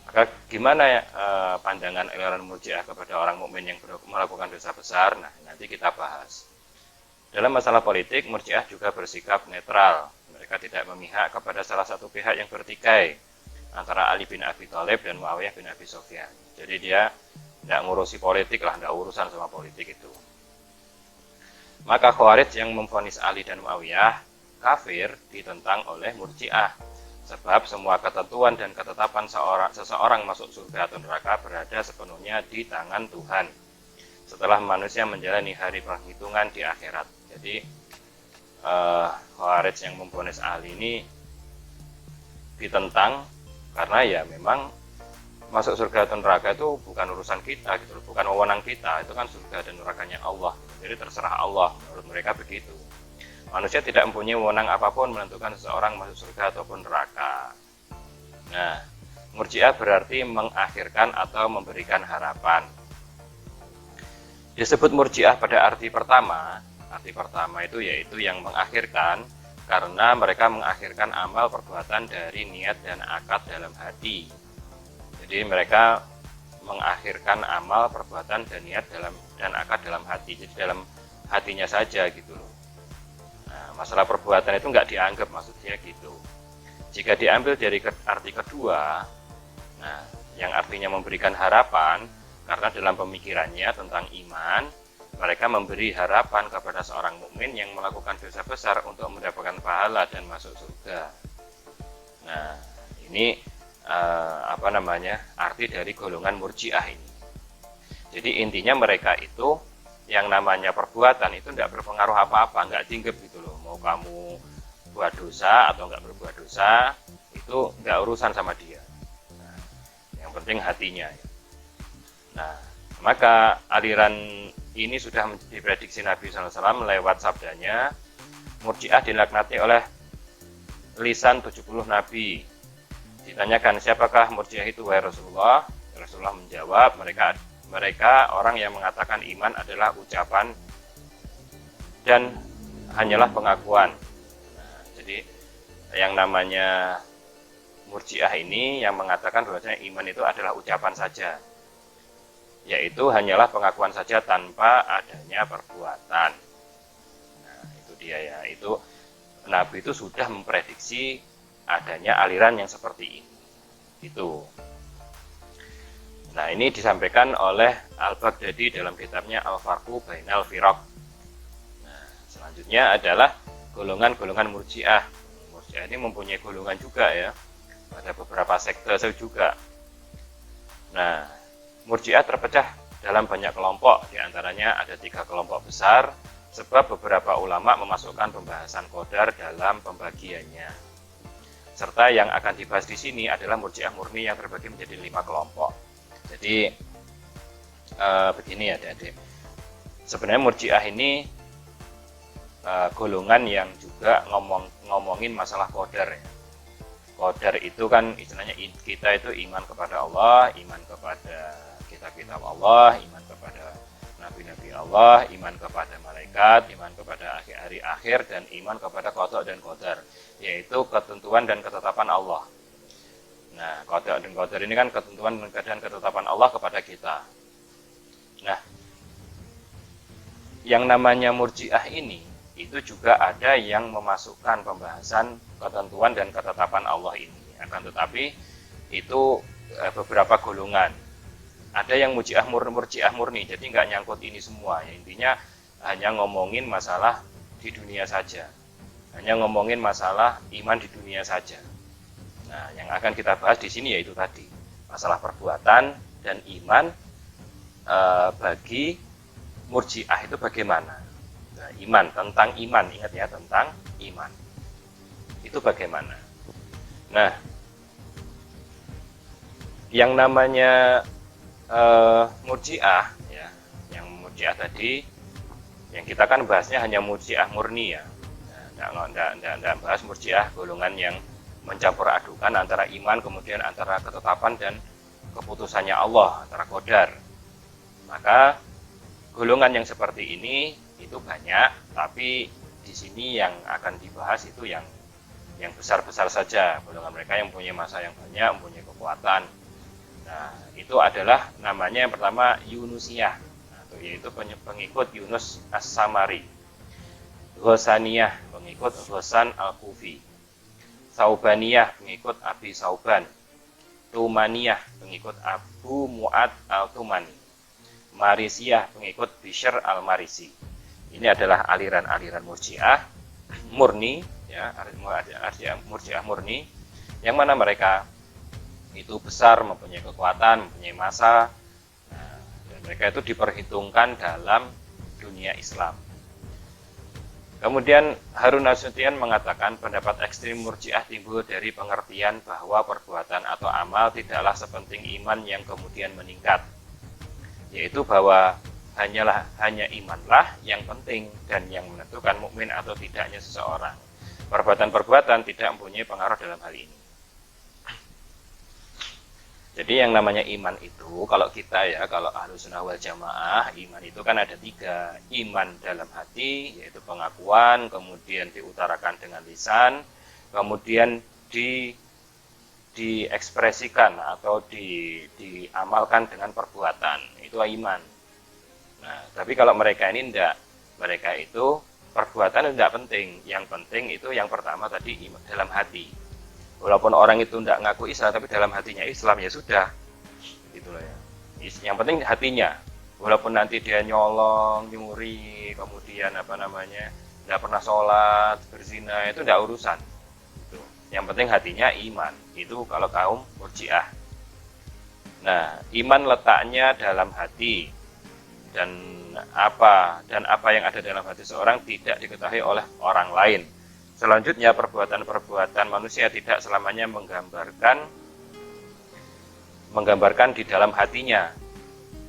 maka gimana pandangan aliran Murji'ah kepada orang mukmin yang melakukan dosa besar? Nah, nanti kita bahas. Dalam masalah politik, Murji'ah juga bersikap netral. Mereka tidak memihak kepada salah satu pihak yang bertikai antara Ali bin Abi Thalib dan Muawiyah bin Abi Sufyan. Jadi dia tidak ngurusi politik lah, tidak urusan sama politik itu. Maka Khawarij yang memvonis Ali dan Muawiyah kafir ditentang oleh Murji'ah. Sebab semua ketentuan dan ketetapan seseorang masuk surga atau neraka berada sepenuhnya di tangan Tuhan setelah manusia menjalani hari perhitungan di akhirat. Jadi Khawarij yang memvonis Ali ini ditentang karena ya memang masuk surga atau neraka itu bukan urusan kita gitu, bukan wewenang kita, itu kan surga dan nerakanya Allah. Jadi terserah Allah, menurut mereka begitu. Manusia tidak mempunyai wewenang apapun menentukan seseorang masuk surga ataupun neraka. Nah, Murji'ah berarti mengakhirkan atau memberikan harapan. Disebut Murji'ah pada arti pertama itu yaitu yang mengakhirkan, karena mereka mengakhirkan amal perbuatan dari niat dan akad dalam hati. Jadi mereka mengakhirkan amal perbuatan dan niat dan akad dalam hati. Jadi dalam hatinya saja gitu loh. Nah, masalah perbuatan itu nggak dianggap, maksudnya gitu. Jika diambil dari arti kedua, nah yang artinya memberikan harapan, karena dalam pemikirannya tentang iman, mereka memberi harapan kepada seorang mukmin yang melakukan dosa besar untuk mendapatkan pahala dan masuk surga. Nah, ini arti dari golongan Murji'ah ini. Jadi intinya mereka itu yang namanya perbuatan itu tidak berpengaruh apa-apa, nggak dianggap gitu loh. Mau kamu buat dosa atau nggak berbuat dosa, itu nggak urusan sama dia. Nah, yang penting hatinya. Nah, maka aliran ini sudah diprediksi Nabi SAW lewat sabdanya, Murji'ah dilaknati oleh lisan 70 Nabi. Ditanyakan siapakah Murji'ah itu wahai Rasulullah? Rasulullah menjawab, mereka orang yang mengatakan iman adalah ucapan dan hanyalah pengakuan. Nah, jadi yang namanya Murji'ah ini yang mengatakan bahwasanya iman itu adalah ucapan saja, yaitu hanyalah pengakuan saja tanpa adanya perbuatan. Nah, itu dia ya, itu Nabi itu sudah memprediksi adanya aliran yang seperti ini. Itu. Nah, ini disampaikan oleh Al-Baghdadi dalam kitabnya Al-Farqu Bainal Firaq. Nah, selanjutnya adalah golongan-golongan Murji'ah. Murji'ah ini mempunyai golongan juga ya. Ada beberapa sekte juga. Nah, Murji'ah terpecah dalam banyak kelompok, di antaranya ada 3 kelompok besar, sebab beberapa ulama memasukkan pembahasan qadar dalam pembagiannya. Serta yang akan dibahas di sini adalah Murji'ah murni yang terbagi menjadi 5 kelompok. Jadi begini ya adik-adik. Sebenarnya Murji'ah ini golongan yang juga ngomongin masalah qadar ya. Qadar itu kan istilahnya kita itu iman kepada Allah, iman kepada kitab-kitab Allah, iman kepada nabi-nabi Allah, iman kepada malaikat, iman kepada hari akhir, dan iman kepada qada dan qadar, yaitu ketentuan dan ketetapan Allah. Nah, qada dan qadar ini kan ketentuan dan ketetapan Allah kepada kita. Nah, yang namanya murjiah ini itu juga ada yang memasukkan pembahasan ketentuan dan ketetapan Allah ini. Akan tetapi itu beberapa golongan. Ada yang murjiah murni, jadi nggak nyangkut ini semua. Ya, intinya hanya ngomongin masalah di dunia saja. Hanya ngomongin masalah iman di dunia saja. Nah, yang akan kita bahas di sini yaitu tadi masalah perbuatan dan iman bagi murjiah itu bagaimana? Nah, iman, tentang iman, ingat ya, tentang iman. Itu bagaimana? Nah, yang namanya murjiah, ya, yang murjiah tadi, yang kita kan bahasnya hanya murjiah murni ya. Tidak bahas murjiah golongan yang mencampur adukan antara iman kemudian antara ketetapan dan keputusannya Allah, antara qadar. Maka golongan yang seperti ini itu banyak, tapi di sini yang akan dibahas itu yang besar-besar saja, golongan mereka yang punya masa yang banyak, mempunyai kekuatan. Nah, itu adalah namanya yang pertama Yunusiyah, yaitu pengikut Yunus As-Samari. Ghosaniyah, pengikut Ghosan Al-Kufi. Saubaniyah, pengikut Abi Sauban. Tumaniyah, pengikut Abu Mu'ad Al-Tumani. Marisiyah, pengikut Bishr Al-Marisi. Ini adalah aliran-aliran murjiah murni, ya, murjiah murni, yang mana mereka itu besar, mempunyai kekuatan, mempunyai masa. Nah, dan mereka itu diperhitungkan dalam dunia Islam. Kemudian Harun Nasution mengatakan pendapat ekstrim murjiah timbul dari pengertian bahwa perbuatan atau amal tidaklah sepenting iman yang kemudian meningkat, yaitu bahwa hanya imanlah yang penting dan yang menentukan mukmin atau tidaknya seseorang. Perbuatan-perbuatan tidak mempunyai pengaruh dalam hal ini. Jadi yang namanya iman itu, kalau kita ya, kalau Ahlussunnah wal Jamaah, iman itu kan ada 3. Iman dalam hati, yaitu pengakuan, kemudian diutarakan dengan lisan, kemudian diekspresikan atau diamalkan dengan perbuatan. Itu iman. Nah, tapi kalau mereka ini enggak. Mereka itu perbuatan enggak penting. Yang penting itu yang pertama tadi iman dalam hati. Walaupun orang itu tidak ngaku Islam, tapi dalam hatinya Islam, ya sudah, gitulah ya. Yang penting hatinya. Walaupun nanti dia nyolong, nyuri, kemudian tidak pernah sholat, berzina, itu tidak urusan. Gitu. Yang penting hatinya iman. Itu kalau kaum murjiah. Nah, iman letaknya dalam hati, dan apa yang ada dalam hati seorang tidak diketahui oleh orang lain. Selanjutnya, perbuatan-perbuatan manusia tidak selamanya menggambarkan di dalam hatinya.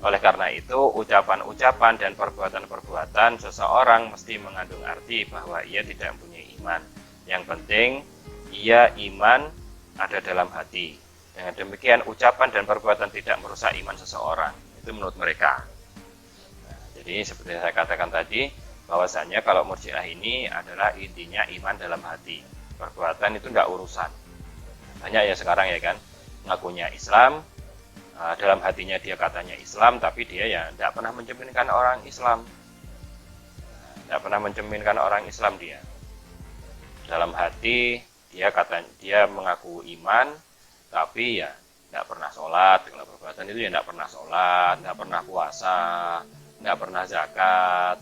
Oleh karena itu, ucapan-ucapan dan perbuatan-perbuatan seseorang mesti mengandung arti bahwa ia tidak mempunyai iman. Yang penting, ia iman ada dalam hati. Dengan demikian, ucapan dan perbuatan tidak merusak iman seseorang. Itu menurut mereka. Nah, jadi seperti saya katakan tadi, bahwasanya kalau murjiah ini adalah intinya iman dalam hati. Perbuatan itu tidak urusan. Banyak ya sekarang ya kan, ngakunya Islam, dalam hatinya dia katanya Islam, tapi dia ya tidak pernah mencerminkan orang Islam. Tidak pernah mencerminkan orang Islam dia. Dalam hati dia mengaku iman, tapi ya tidak pernah sholat. Kalau perbuatan itu ya tidak pernah sholat, tidak pernah puasa, tidak pernah zakat.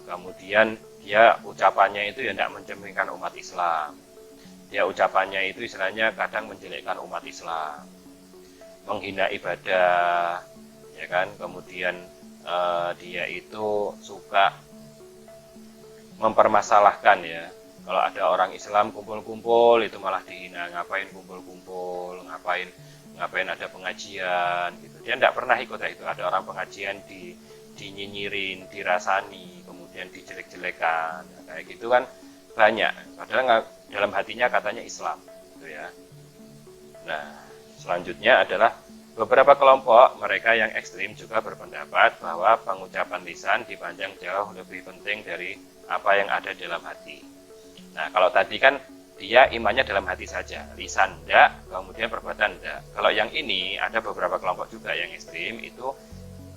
Kemudian dia ucapannya itu ya tidak mencerminkan umat Islam. Dia ucapannya itu istilahnya kadang menjelekkan umat Islam, menghina ibadah, ya kan. Kemudian dia itu suka mempermasalahkan ya. Kalau ada orang Islam kumpul-kumpul itu malah dihina, ngapain kumpul-kumpul, ngapain ada pengajian gitu. Dia tidak pernah ikut itu. Ada orang pengajian dinyinyirin, dirasani, kemudian dijelek-jelekan, kayak gitu kan banyak. Padahal dalam hatinya katanya Islam, gitu ya. Nah, selanjutnya adalah beberapa kelompok mereka yang ekstrim juga berpendapat bahwa pengucapan lisan dipandang jauh lebih penting dari apa yang ada dalam hati. Nah, kalau tadi kan dia imannya dalam hati saja, lisan enggak, kemudian perbuatan enggak. Kalau yang ini ada beberapa kelompok juga yang ekstrim itu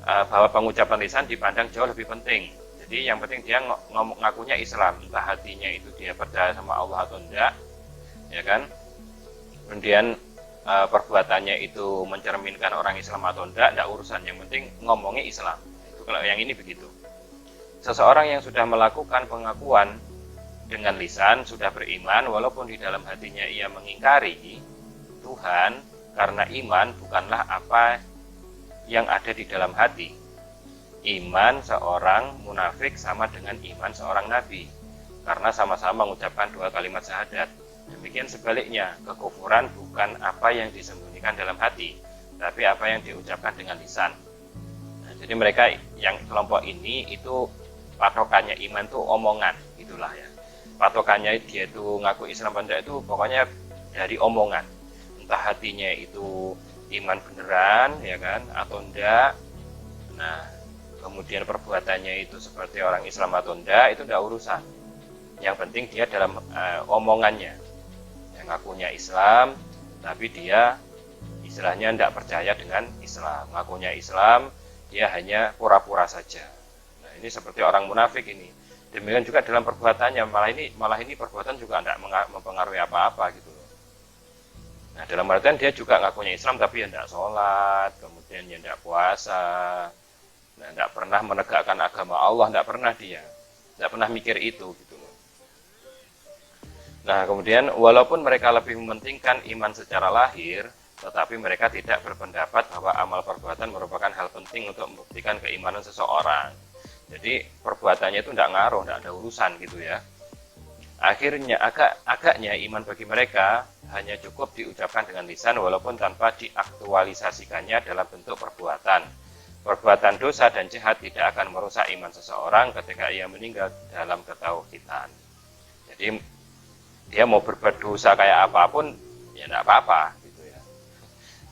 bahwa pengucapan lisan dipandang jauh lebih penting. Jadi yang penting dia ngakunya Islam, entah hatinya itu dia percaya sama Allah atau enggak, ya kan. Kemudian perbuatannya itu mencerminkan orang Islam atau enggak urusan. Yang penting ngomongnya Islam. Itu kalau yang ini begitu. Seseorang yang sudah melakukan pengakuan dengan lisan sudah beriman, walaupun di dalam hatinya ia mengingkari Tuhan, karena iman bukanlah apa yang ada di dalam hati. Iman seorang munafik sama dengan iman seorang nabi, karena sama-sama mengucapkan dua kalimat syahadat. Demikian sebaliknya, kekufuran bukan apa yang disembunyikan dalam hati, tapi apa yang diucapkan dengan lisan. Nah, jadi mereka yang kelompok ini itu patokannya iman itu omongan, itulah ya. Patokannya dia itu ngaku Islam pada itu pokoknya dari omongan, entah hatinya itu iman beneran ya kan atau enggak. Nah kemudian perbuatannya itu seperti orang Islam atau enggak, itu enggak urusan. Yang penting dia dalam omongannya yang ngakunya Islam tapi dia istilahnya enggak percaya dengan Islam, ngakunya Islam dia hanya pura-pura saja. Nah ini seperti orang munafik ini. Demikian juga dalam perbuatannya, malah ini perbuatan juga tidak mempengaruhi apa-apa gitu loh. Nah dalam artian dia juga ngakunya Islam tapi ya tidak sholat, kemudian ya tidak puasa, nah, tidak pernah menegakkan agama Allah, tidak pernah dia, tidak pernah mikir itu gitu loh. Nah kemudian walaupun mereka lebih mementingkan iman secara lahir, tetapi mereka tidak berpendapat bahwa amal perbuatan merupakan hal penting untuk membuktikan keimanan seseorang. Jadi perbuatannya itu tidak ngaruh, tidak ada urusan gitu ya. Akhirnya agaknya iman bagi mereka hanya cukup diucapkan dengan lisan walaupun tanpa diaktualisasikannya dalam bentuk perbuatan. Perbuatan dosa dan jahat tidak akan merusak iman seseorang ketika ia meninggal dalam ketauhidan. Jadi dia mau berbuat dosa kayak apapun ya tidak apa-apa gitu ya.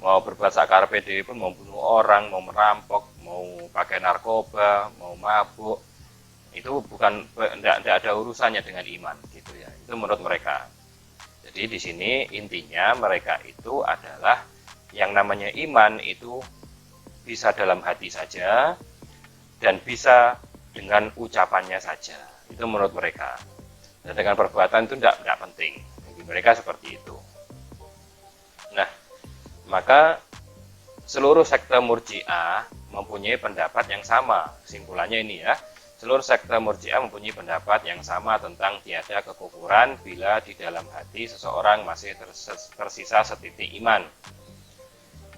Mau berbuat sakar PD pun, mau bunuh orang, mau merampok, mau pakai narkoba, mau mabuk, itu bukan tidak ada urusannya dengan iman gitu ya. Itu menurut mereka. Jadi di sini intinya mereka itu adalah yang namanya iman itu bisa dalam hati saja dan bisa dengan ucapannya saja. Itu menurut mereka. Dan dengan perbuatan itu tidak penting. Bagi mereka seperti itu. Nah, maka seluruh sekte Murji'ah mempunyai pendapat yang sama. Kesimpulannya ini ya, seluruh sekte Murji'ah mempunyai pendapat yang sama tentang tiada kekufuran bila di dalam hati seseorang masih tersisa setitik iman.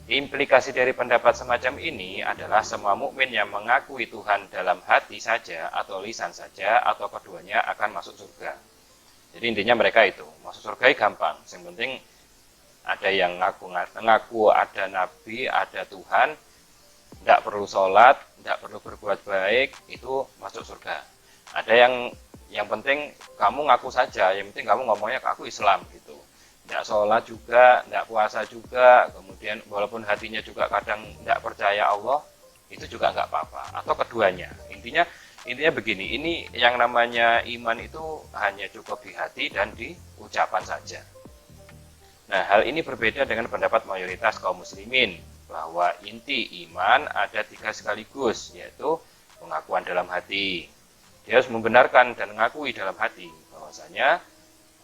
Implikasi dari pendapat semacam ini adalah semua mukmin yang mengakui Tuhan dalam hati saja atau lisan saja atau keduanya akan masuk surga. Jadi intinya mereka itu masuk surga gampang. Yang penting ada yang ngaku ada nabi, ada Tuhan, tidak perlu sholat, tidak perlu berbuat baik, itu masuk surga. Ada yang penting kamu ngaku saja, yang penting kamu ngomongnya aku Islam gitu. Tidak sholat juga, tidak puasa juga, kemudian walaupun hatinya juga kadang tidak percaya Allah, itu juga nggak apa-apa. Atau keduanya. Intinya begini, ini yang namanya iman itu hanya cukup di hati dan di ucapan saja. Nah, hal ini berbeda dengan pendapat mayoritas kaum muslimin bahwa inti iman ada 3 sekaligus, yaitu pengakuan dalam hati. Dia harus membenarkan dan mengakui dalam hati bahwasanya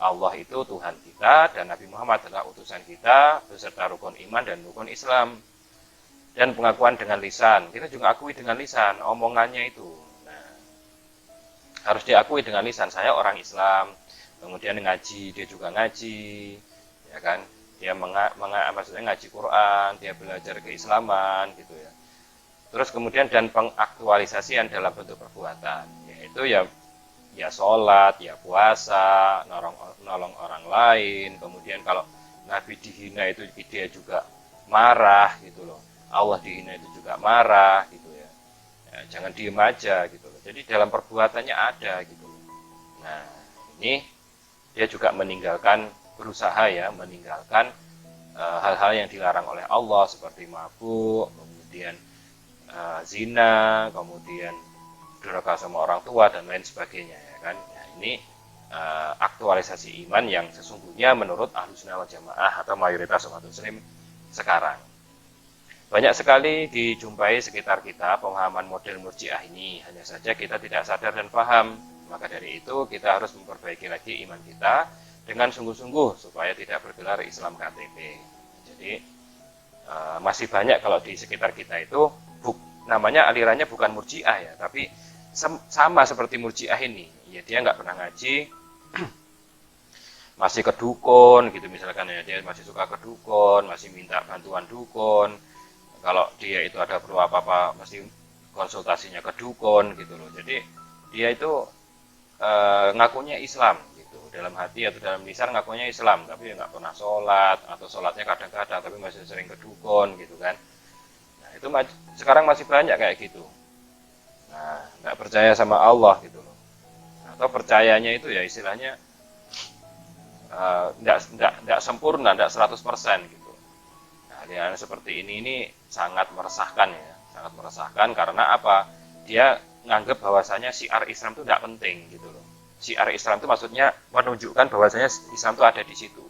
Allah itu Tuhan kita dan Nabi Muhammad adalah utusan kita beserta rukun iman dan rukun Islam. Dan pengakuan dengan lisan, kita juga akui dengan lisan, omongannya itu. Nah, harus diakui dengan lisan, saya orang Islam, kemudian ngaji, dia juga ngaji, ya kan? Dia maksudnya ngaji Quran, dia belajar keislaman gitu ya. Terus kemudian dan pengaktualisasian dalam bentuk perbuatan, yaitu ya sholat, ya puasa, nolong orang lain. Kemudian kalau Nabi dihina itu dia juga marah gitu loh. Allah dihina itu juga marah gitu ya. Jangan diem aja gitu loh. Jadi dalam perbuatannya ada gitu loh. Nah ini dia juga berusaha ya meninggalkan hal-hal yang dilarang oleh Allah seperti mabuk, kemudian zina, kemudian durhaka sama orang tua dan lain sebagainya ya kan. Nah, ini aktualisasi iman yang sesungguhnya menurut Ahlussunnah wal Jamaah atau mayoritas umat muslim sekarang. Banyak sekali dijumpai sekitar kita pemahaman model murjiah ini, hanya saja kita tidak sadar dan paham. Maka dari itu kita harus memperbaiki lagi iman kita dengan sungguh-sungguh supaya tidak bergelar Islam KTP. Jadi masih banyak kalau di sekitar kita itu namanya alirannya bukan murjiah ya, tapi sama seperti murjiah ini. Ya dia nggak pernah ngaji, masih ke dukun gitu misalkan ya, dia masih suka ke dukun, masih minta bantuan dukun. Kalau dia itu ada perlu apa-apa mesti konsultasinya ke dukun gitu loh. Jadi dia itu ngakunya Islam gitu, dalam hati atau dalam lisan ngakunya Islam, tapi ya nggak pernah sholat atau sholatnya kadang-kadang tapi masih sering ke dukun gitu kan. Nah itu sekarang masih banyak kayak gitu. Nah nggak percaya sama Allah gitu loh, atau percayanya itu ya istilahnya nggak sempurna, nggak 100% gitu. Nah aliran seperti ini sangat meresahkan ya, sangat meresahkan karena apa? Dia nganggap bahwasanya syiar Islam itu tidak penting gitu loh. Syiar Islam itu maksudnya menunjukkan bahwasanya Islam itu ada di situ.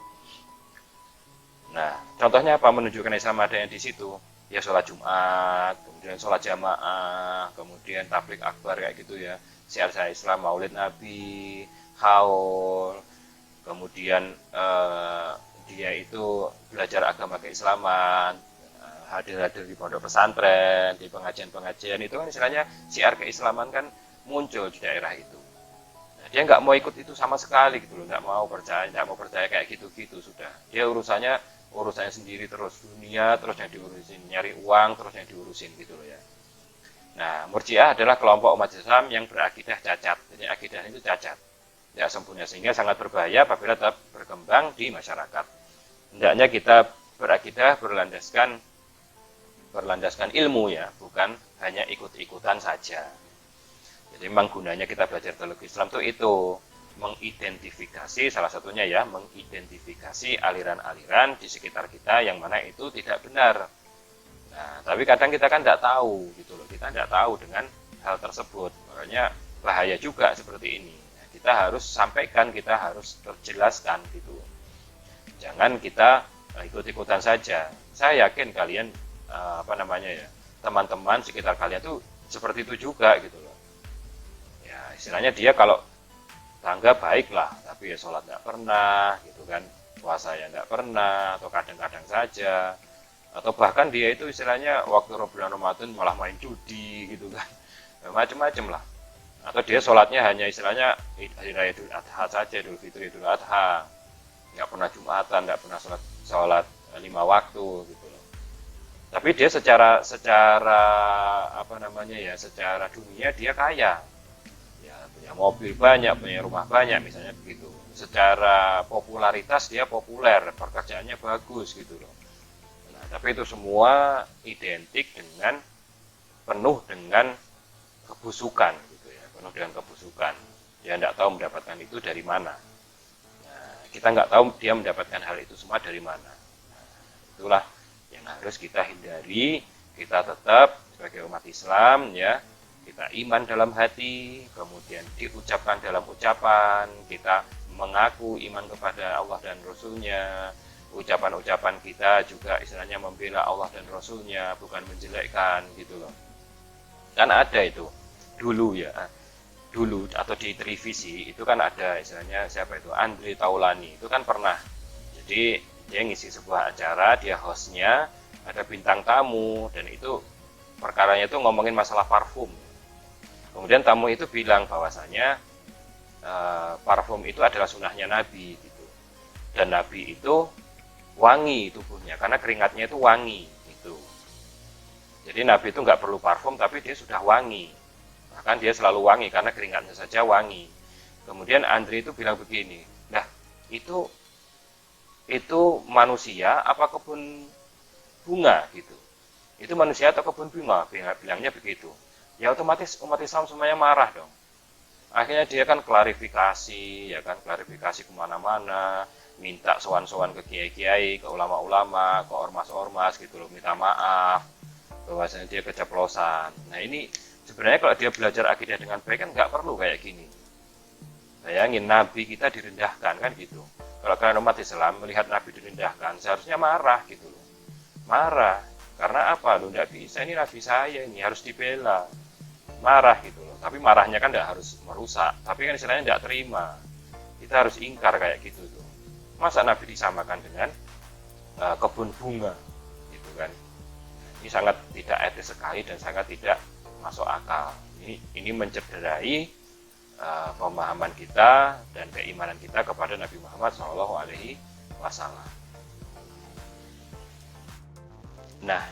Nah, contohnya apa menunjukkan Islam adanya di situ? Ya sholat Jumat, kemudian sholat jamaah, kemudian tabligh akbar kayak gitu ya. Syiar saya Islam, Maulid Nabi, haul, kemudian dia itu belajar agama keislaman, hadir-hadir di pondok pesantren, di pengajian-pengajian, itu kan istilahnya syiar keislaman kan muncul di daerah itu. Nah, dia nggak mau ikut itu sama sekali gitu loh, nggak mau percaya kayak gitu-gitu sudah. Dia urusannya sendiri terus, dunia terus yang diurusin, nyari uang terus yang diurusin gitu loh ya. Nah, Murji'ah adalah kelompok umat Islam yang berakidah cacat. Jadi akidahnya itu cacat, tidak sempurna, sehingga sangat berbahaya apabila tetap berkembang di masyarakat. Hendaknya kita berakidah berlandaskan ilmu ya, bukan hanya ikut-ikutan saja. Jadi memang gunanya kita belajar teologi Islam itu mengidentifikasi, salah satunya ya, mengidentifikasi aliran-aliran di sekitar kita yang mana itu tidak benar. Nah, tapi kadang kita kan tidak tahu gitu loh, kita tidak tahu dengan hal tersebut, makanya bahaya juga seperti ini. Nah, kita harus sampaikan, kita harus terjelaskan gitu. Jangan kita ikut-ikutan saja. Saya yakin kalian teman-teman sekitar kalian tuh seperti itu juga gitu loh. Ya istilahnya dia kalau tangga baik lah, tapi ya sholat nggak pernah gitu kan, puasa ya nggak pernah atau kadang-kadang saja, atau bahkan dia itu istilahnya waktu bulan Ramadan malah main judi gitu kan, macam-macam lah. Atau dia sholatnya hanya istilahnya hari raya Idul Adha saja, Idul Fitri, Idul Adha, nggak pernah Jumatan, nggak pernah sholat 5 waktu gitu loh. Tapi dia secara secara dunia dia kaya, ya punya mobil banyak, punya rumah banyak misalnya begitu. Secara popularitas dia populer, pekerjaannya bagus gitu loh. Nah, tapi itu semua identik dengan penuh dengan kebusukan gitu ya, penuh dengan kebusukan. Dia tidak tahu mendapatkan itu dari mana. Nah, kita nggak tahu dia mendapatkan hal itu semua dari mana. Nah, itulah yang harus kita hindari. Kita tetap sebagai umat Islam ya, kita iman dalam hati, kemudian diucapkan dalam ucapan, kita mengaku iman kepada Allah dan Rasulnya. Ucapan-ucapan kita juga istilahnya membela Allah dan Rasulnya, bukan menjelekkan gitu loh. Kan ada itu dulu ya, dulu atau di televisi itu kan ada istilahnya siapa itu, Andre Taulani itu kan pernah, jadi dia ngisi sebuah acara, dia hostnya, ada bintang tamu, dan itu perkaranya itu ngomongin masalah parfum. Kemudian tamu itu bilang bahwasanya parfum itu adalah sunnahnya Nabi gitu, dan Nabi itu wangi tubuhnya karena keringatnya itu wangi gitu. Jadi Nabi itu nggak perlu parfum tapi dia sudah wangi, bahkan dia selalu wangi karena keringatnya saja wangi. Kemudian Andre itu bilang begini, nah itu manusia apa kebun bunga gitu, itu manusia atau kebun bunga, bilangnya begitu. Ya otomatis umat Islam semuanya marah dong. Akhirnya dia kan klarifikasi, ya kan, klarifikasi kemana-mana, minta sowan-sowan ke kiai-kiai, ke ulama-ulama, ke ormas-ormas gitu loh, minta maaf bahwasanya dia keceplosan. Nah ini sebenarnya kalau dia belajar akidah dengan baik kan nggak perlu kayak gini. Bayangin Nabi kita direndahkan kan gitu. Kalau kalian umat Islam melihat Nabi direndahkan, seharusnya marah gitu loh. Marah. Karena apa? Loh, nggak bisa, ini Nabi saya ini harus dibela. Marah gitu loh. Tapi marahnya kan nggak harus merusak. Tapi kan istilahnya nggak terima. Kita harus ingkar kayak gitu tuh. Masa Nabi disamakan dengan kebun bunga gitu kan? Ini sangat tidak etis sekali dan sangat tidak masuk akal. Ini mencederai pemahaman kita dan keimanan kita kepada Nabi Muhammad SAW. Nah,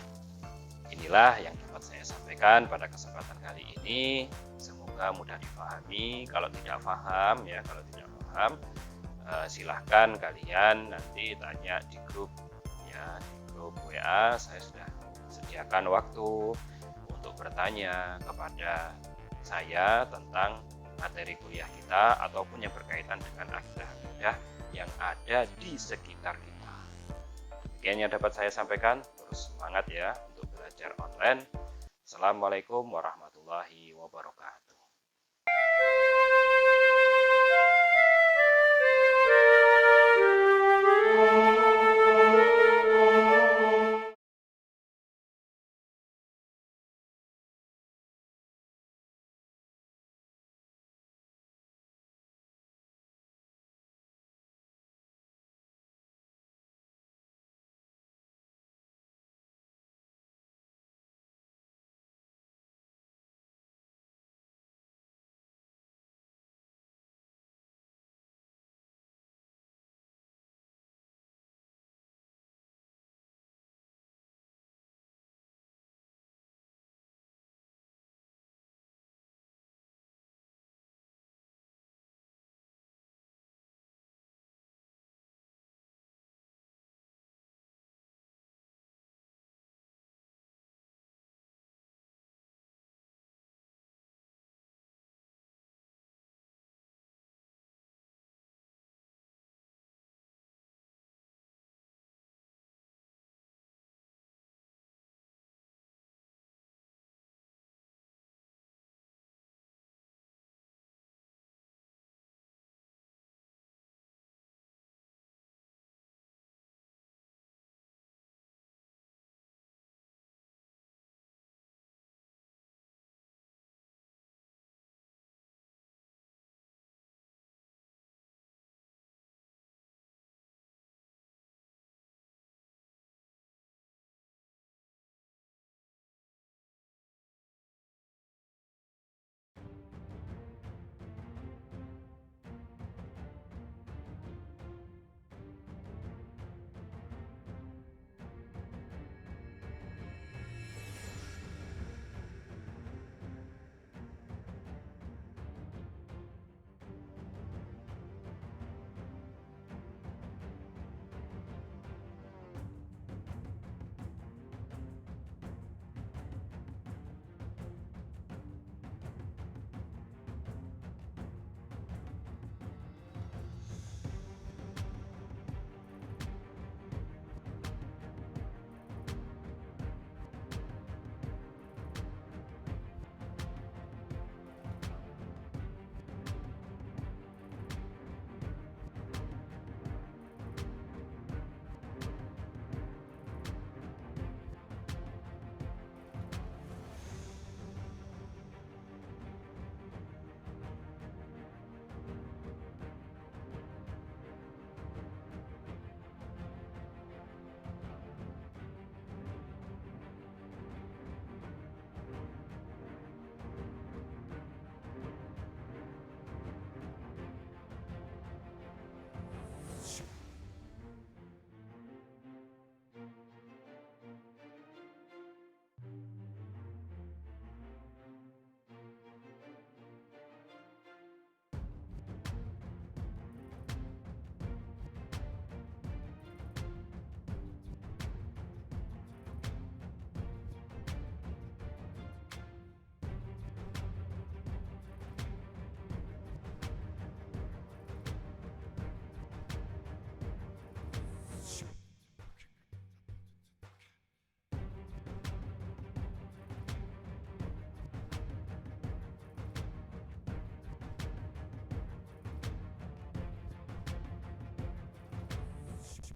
inilah yang dapat saya sampaikan pada kesempatan kali ini. Semoga mudah dipahami. Kalau tidak paham, silahkan kalian nanti tanya di grup WA. Saya sudah sediakan waktu untuk bertanya kepada saya tentang materi kuliah kita ataupun yang berkaitan dengan akidah yang ada di sekitar kita. Demikian yang dapat saya sampaikan. Terus semangat ya untuk belajar online. Assalamualaikum warahmatullahi wabarakatuh.